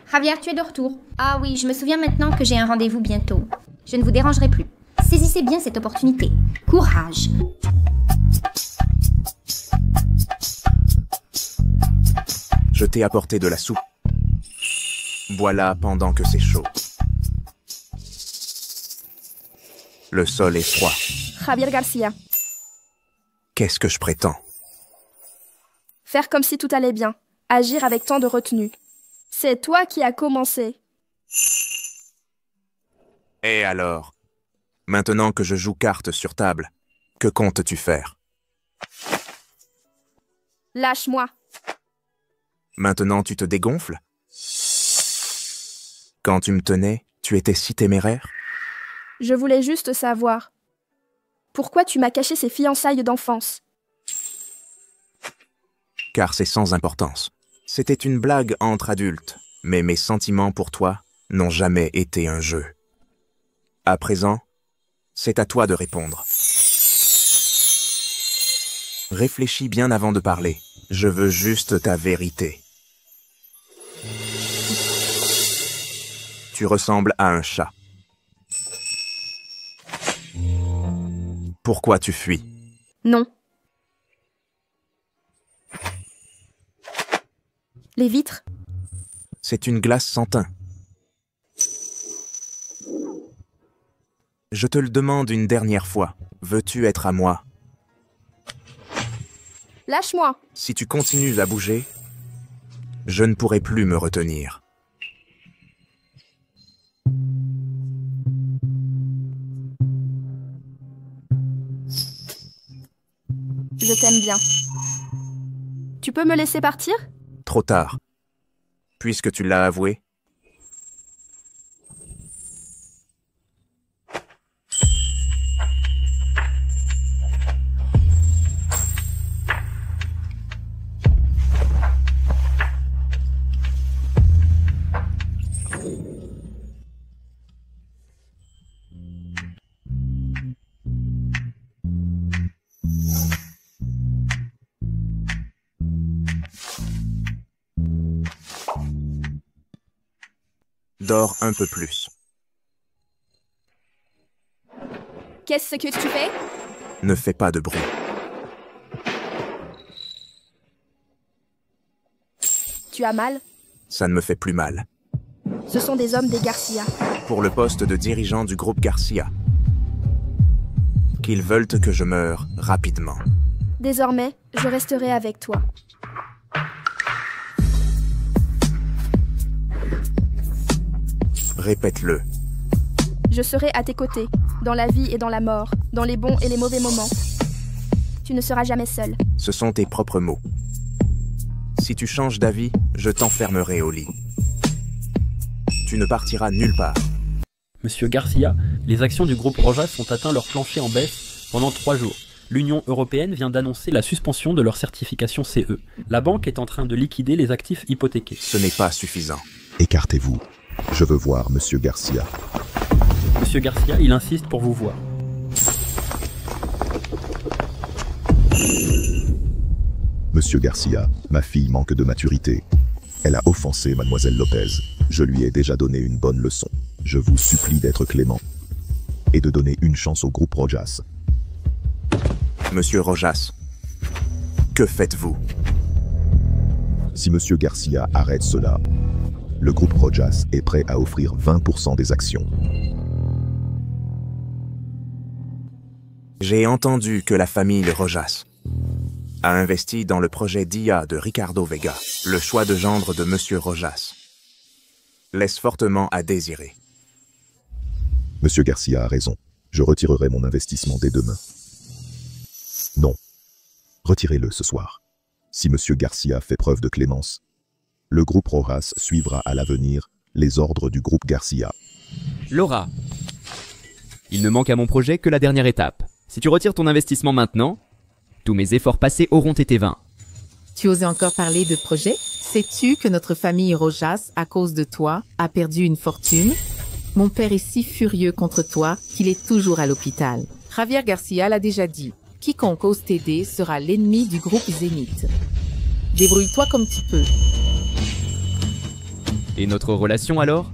Javier, tu es de retour. Ah oui, je me souviens maintenant que j'ai un rendez-vous bientôt. Je ne vous dérangerai plus. Saisissez bien cette opportunité. Courage. Je t'ai apporté de la soupe. Voilà pendant que c'est chaud. Le sol est froid. Javier Garcia. Qu'est-ce que je prétends? Faire comme si tout allait bien. Agir avec tant de retenue. C'est toi qui as commencé. Et alors? Maintenant que je joue carte sur table, que comptes-tu faire? Lâche-moi. Maintenant tu te dégonfles? Quand tu me tenais, tu étais si téméraire? Je voulais juste savoir. Pourquoi tu m'as caché ces fiançailles d'enfance? Car c'est sans importance. C'était une blague entre adultes, mais mes sentiments pour toi n'ont jamais été un jeu. À présent, c'est à toi de répondre. Réfléchis bien avant de parler. Je veux juste ta vérité. Tu ressembles à un chat. Pourquoi tu fuis? Non. Les vitres? C'est une glace sans teint. Je te le demande une dernière fois. Veux-tu être à moi? Lâche-moi. Si tu continues à bouger, je ne pourrai plus me retenir. Je t'aime bien. Tu peux me laisser partir? Trop tard. Puisque tu l'as avoué. Dors un peu plus. Qu'est-ce que tu fais? Ne fais pas de bruit. Tu as mal? Ça ne me fait plus mal. Ce sont des hommes des Garcia. Pour le poste de dirigeant du groupe Garcia. Qu'ils veulent que je meure rapidement. Désormais, je resterai avec toi. Répète-le. Je serai à tes côtés, dans la vie et dans la mort, dans les bons et les mauvais moments. Tu ne seras jamais seul. Ce sont tes propres mots. Si tu changes d'avis, je t'enfermerai au lit. Tu ne partiras nulle part. Monsieur Garcia, les actions du groupe Rojas ont atteint leur plancher en baisse pendant 3 jours. L'Union européenne vient d'annoncer la suspension de leur certification CE. La banque est en train de liquider les actifs hypothéqués. Ce n'est pas suffisant. Écartez-vous. Je veux voir Monsieur Garcia. Monsieur Garcia, il insiste pour vous voir. Monsieur Garcia, ma fille manque de maturité. Elle a offensé Mademoiselle Lopez. Je lui ai déjà donné une bonne leçon. Je vous supplie d'être clément et de donner une chance au groupe Rojas. Monsieur Rojas, que faites-vous? Si Monsieur Garcia arrête cela, le groupe Rojas est prêt à offrir 20% des actions. J'ai entendu que la famille Rojas a investi dans le projet d'IA de Ricardo Vega. Le choix de gendre de Monsieur Rojas laisse fortement à désirer. Monsieur Garcia a raison. Je retirerai mon investissement dès demain. Non. Retirez-le ce soir. Si Monsieur Garcia fait preuve de clémence, le groupe Rojas suivra à l'avenir les ordres du groupe Garcia. Laura, il ne manque à mon projet que la dernière étape. Si tu retires ton investissement maintenant, tous mes efforts passés auront été vains. Tu osais encore parler de projet? Sais-tu que notre famille Rojas, à cause de toi, a perdu une fortune? Mon père est si furieux contre toi qu'il est toujours à l'hôpital. Javier Garcia l'a déjà dit. Quiconque ose t'aider sera l'ennemi du groupe Zénith. Débrouille-toi comme tu peux. Et notre relation alors?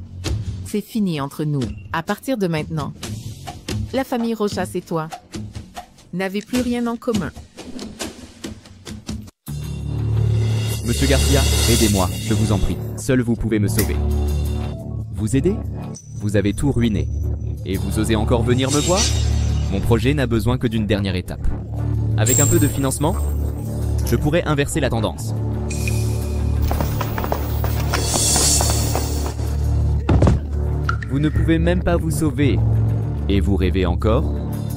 C'est fini entre nous. À partir de maintenant, la famille Rojas et toi n'avez plus rien en commun. Monsieur Garcia, aidez-moi, je vous en prie. Seul vous pouvez me sauver. Vous aider? Vous avez tout ruiné. Et vous osez encore venir me voir? Mon projet n'a besoin que d'une dernière étape. Avec un peu de financement, je pourrais inverser la tendance. Vous ne pouvez même pas vous sauver. Et vous rêvez encore?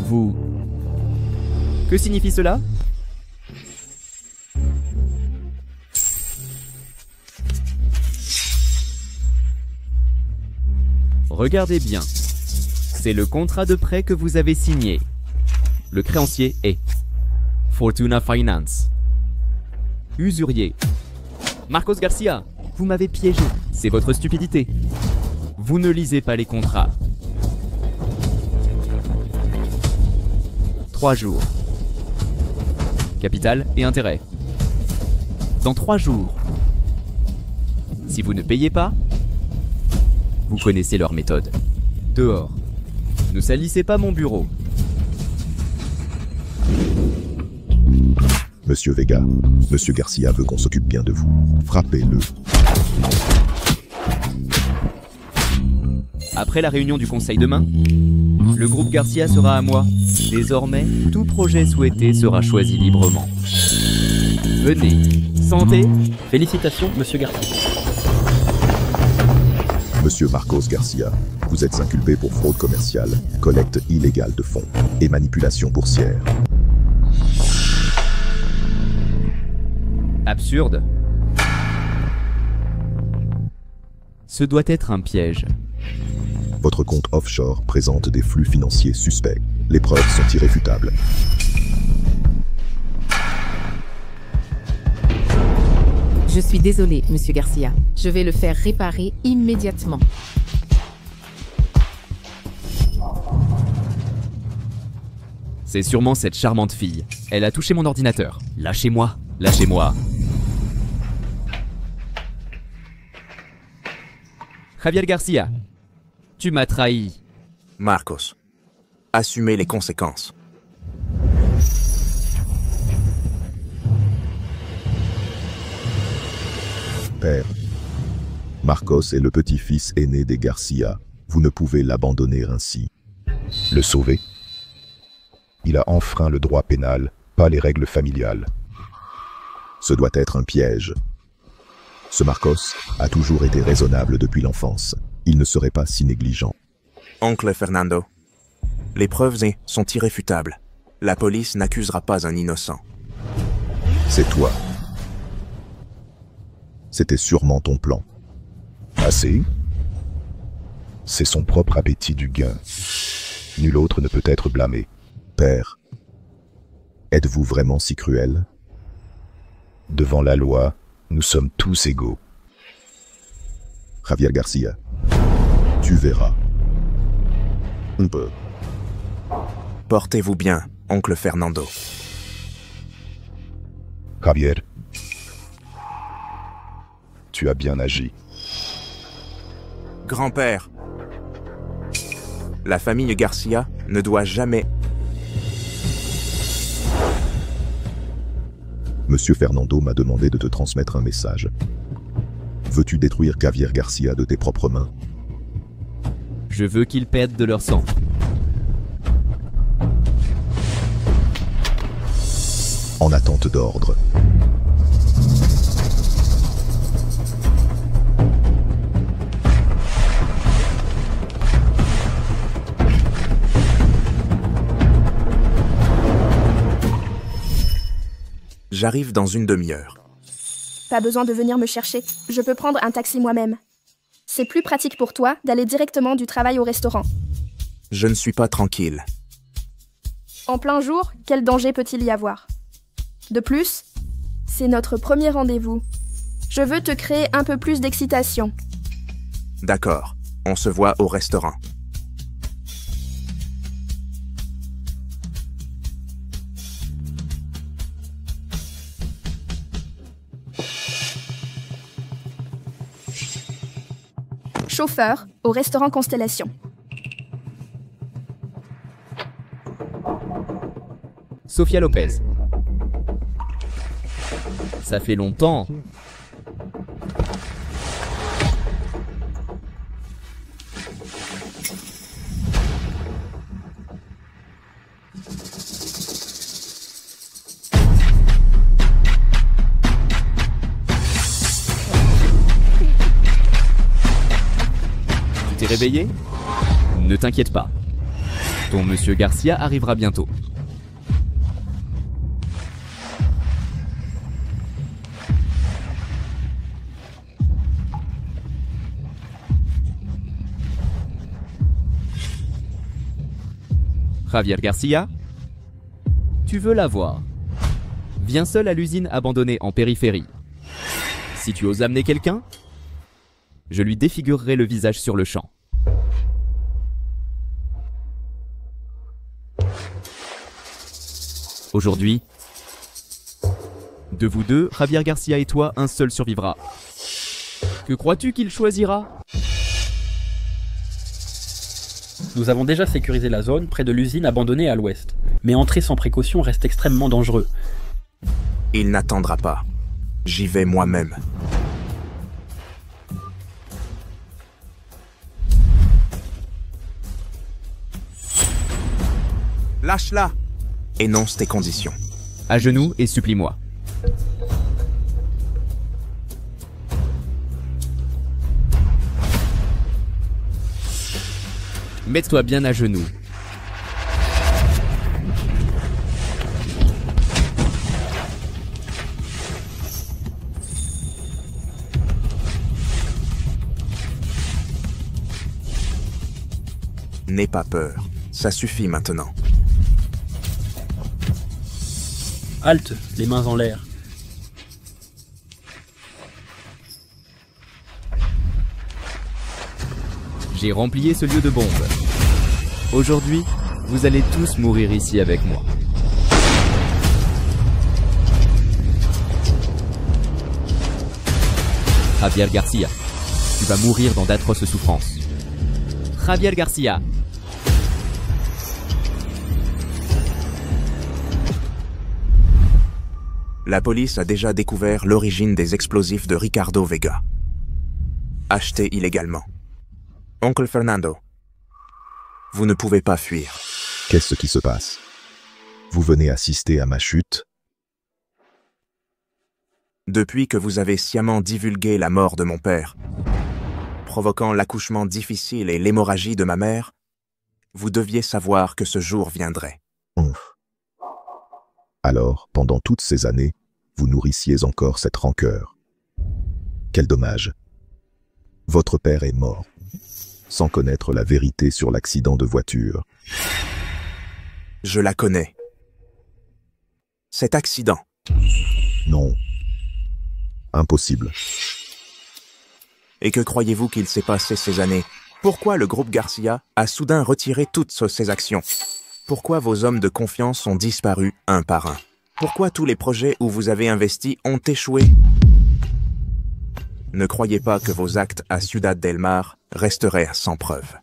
Vous... Que signifie cela? Regardez bien. C'est le contrat de prêt que vous avez signé. Le créancier est Fortuna Finance. Usurier. Marcos Garcia, vous m'avez piégé. C'est votre stupidité. Vous ne lisez pas les contrats. 3 jours. Capital et intérêt. Dans 3 jours. Si vous ne payez pas, vous connaissez leur méthode. Dehors. Ne salissez pas mon bureau. Monsieur Vega, Monsieur Garcia veut qu'on s'occupe bien de vous. Frappez-le. Après la réunion du conseil demain, le groupe Garcia sera à moi. Désormais, tout projet souhaité sera choisi librement. Venez. Santé. Félicitations, Monsieur Garcia. Monsieur Marcos Garcia, vous êtes inculpé pour fraude commerciale, collecte illégale de fonds et manipulation boursière. Absurde. Ce doit être un piège. Votre compte offshore présente des flux financiers suspects. Les preuves sont irréfutables. Je suis désolé, Monsieur Garcia. Je vais le faire réparer immédiatement. C'est sûrement cette charmante fille. Elle a touché mon ordinateur. Lâchez-moi. Lâchez-moi. Javier Garcia, tu m'as trahi. Marcos, assumez les conséquences. Père, Marcos est le petit-fils aîné des Garcia. Vous ne pouvez l'abandonner ainsi. Le sauver? Il a enfreint le droit pénal, pas les règles familiales. Ce doit être un piège. Ce Marcos a toujours été raisonnable depuis l'enfance. Il ne serait pas si négligent. Oncle Fernando, les preuves sont irréfutables. La police n'accusera pas un innocent. C'est toi. C'était sûrement ton plan. Assez? C'est son propre appétit du gain. Nul autre ne peut être blâmé. Père, êtes-vous vraiment si cruel? Devant la loi, nous sommes tous égaux. Javier Garcia, tu verras. On peut. Portez-vous bien, oncle Fernando. Javier, tu as bien agi. Grand-père, la famille Garcia ne doit jamais... Monsieur Fernando m'a demandé de te transmettre un message. Veux-tu détruire Javier Garcia de tes propres mains? Je veux qu'ils perdent de leur sang. en attente d'ordre. J'arrive dans une demi-heure. Pas besoin de venir me chercher. Je peux prendre un taxi moi-même. C'est plus pratique pour toi d'aller directement du travail au restaurant. Je ne suis pas tranquille. En plein jour, quel danger peut-il y avoir? De plus, c'est notre premier rendez-vous. Je veux te créer un peu plus d'excitation. D'accord, on se voit au restaurant. Chauffeur au restaurant Constellation. Sofia Lopez. Ça fait longtemps. Tu t'es réveillé? Ne t'inquiète pas. Ton monsieur Garcia arrivera bientôt. Javier Garcia, tu veux la voir. Viens seul à l'usine abandonnée en périphérie. Si tu oses amener quelqu'un, je lui défigurerai le visage sur le champ. Aujourd'hui, de vous deux, Javier Garcia et toi, un seul survivra. Que crois-tu qu'il choisira ? Nous avons déjà sécurisé la zone près de l'usine abandonnée à l'ouest. Mais entrer sans précaution reste extrêmement dangereux. Il n'attendra pas. J'y vais moi-même. Lâche-la! Énonce tes conditions. À genoux et supplie-moi. Mets-toi bien à genoux. N'aie pas peur. Ça suffit maintenant. Halte, les mains en l'air. J'ai rempli ce lieu de bombe. Aujourd'hui, vous allez tous mourir ici avec moi. Javier Garcia, tu vas mourir dans d'atroces souffrances. Javier Garcia. La police a déjà découvert l'origine des explosifs de Ricardo Vega. Achetés illégalement. Oncle Fernando, vous ne pouvez pas fuir. Qu'est-ce qui se passe? Vous venez assister à ma chute? Depuis que vous avez sciemment divulgué la mort de mon père, provoquant l'accouchement difficile et l'hémorragie de ma mère, vous deviez savoir que ce jour viendrait. Alors, pendant toutes ces années, vous nourrissiez encore cette rancœur. Quel dommage. Votre père est mort, sans connaître la vérité sur l'accident de voiture. Je la connais. Cet accident. Non. Impossible. Et que croyez-vous qu'il s'est passé ces années? Pourquoi le groupe Garcia a soudain retiré toutes ses actions? Pourquoi vos hommes de confiance ont disparu un par un? Pourquoi tous les projets où vous avez investi ont échoué? Ne croyez pas que vos actes à Ciudad del Mar resteraient sans preuve.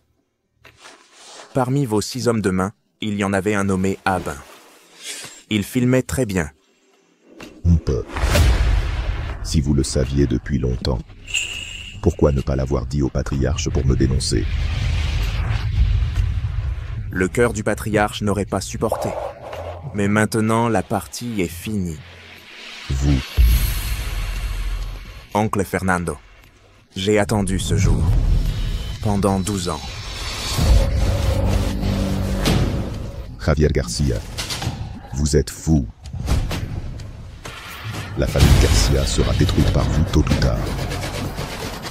Parmi vos 6 hommes de main, il y en avait un nommé Abin. Il filmait très bien. On peut. Si vous le saviez depuis longtemps, pourquoi ne pas l'avoir dit au patriarche pour me dénoncer? Le cœur du patriarche n'aurait pas supporté. Mais maintenant, la partie est finie. Vous, Oncle Fernando, j'ai attendu ce jour. Pendant 12 ans. Javier Garcia, vous êtes fou. La famille Garcia sera détruite par vous tôt ou tard.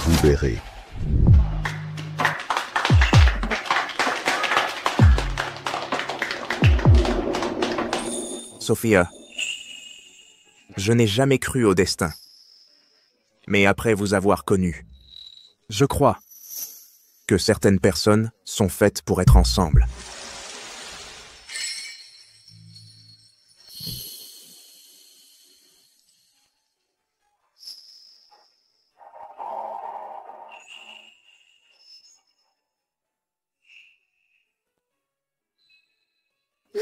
Vous verrez. Sophia, je n'ai jamais cru au destin. Mais après vous avoir connu, je crois que certaines personnes sont faites pour être ensemble.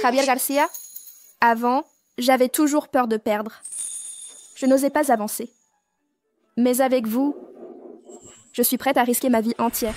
Javier Garcia, avant, j'avais toujours peur de perdre. Je n'osais pas avancer. Mais avec vous, je suis prête à risquer ma vie entière.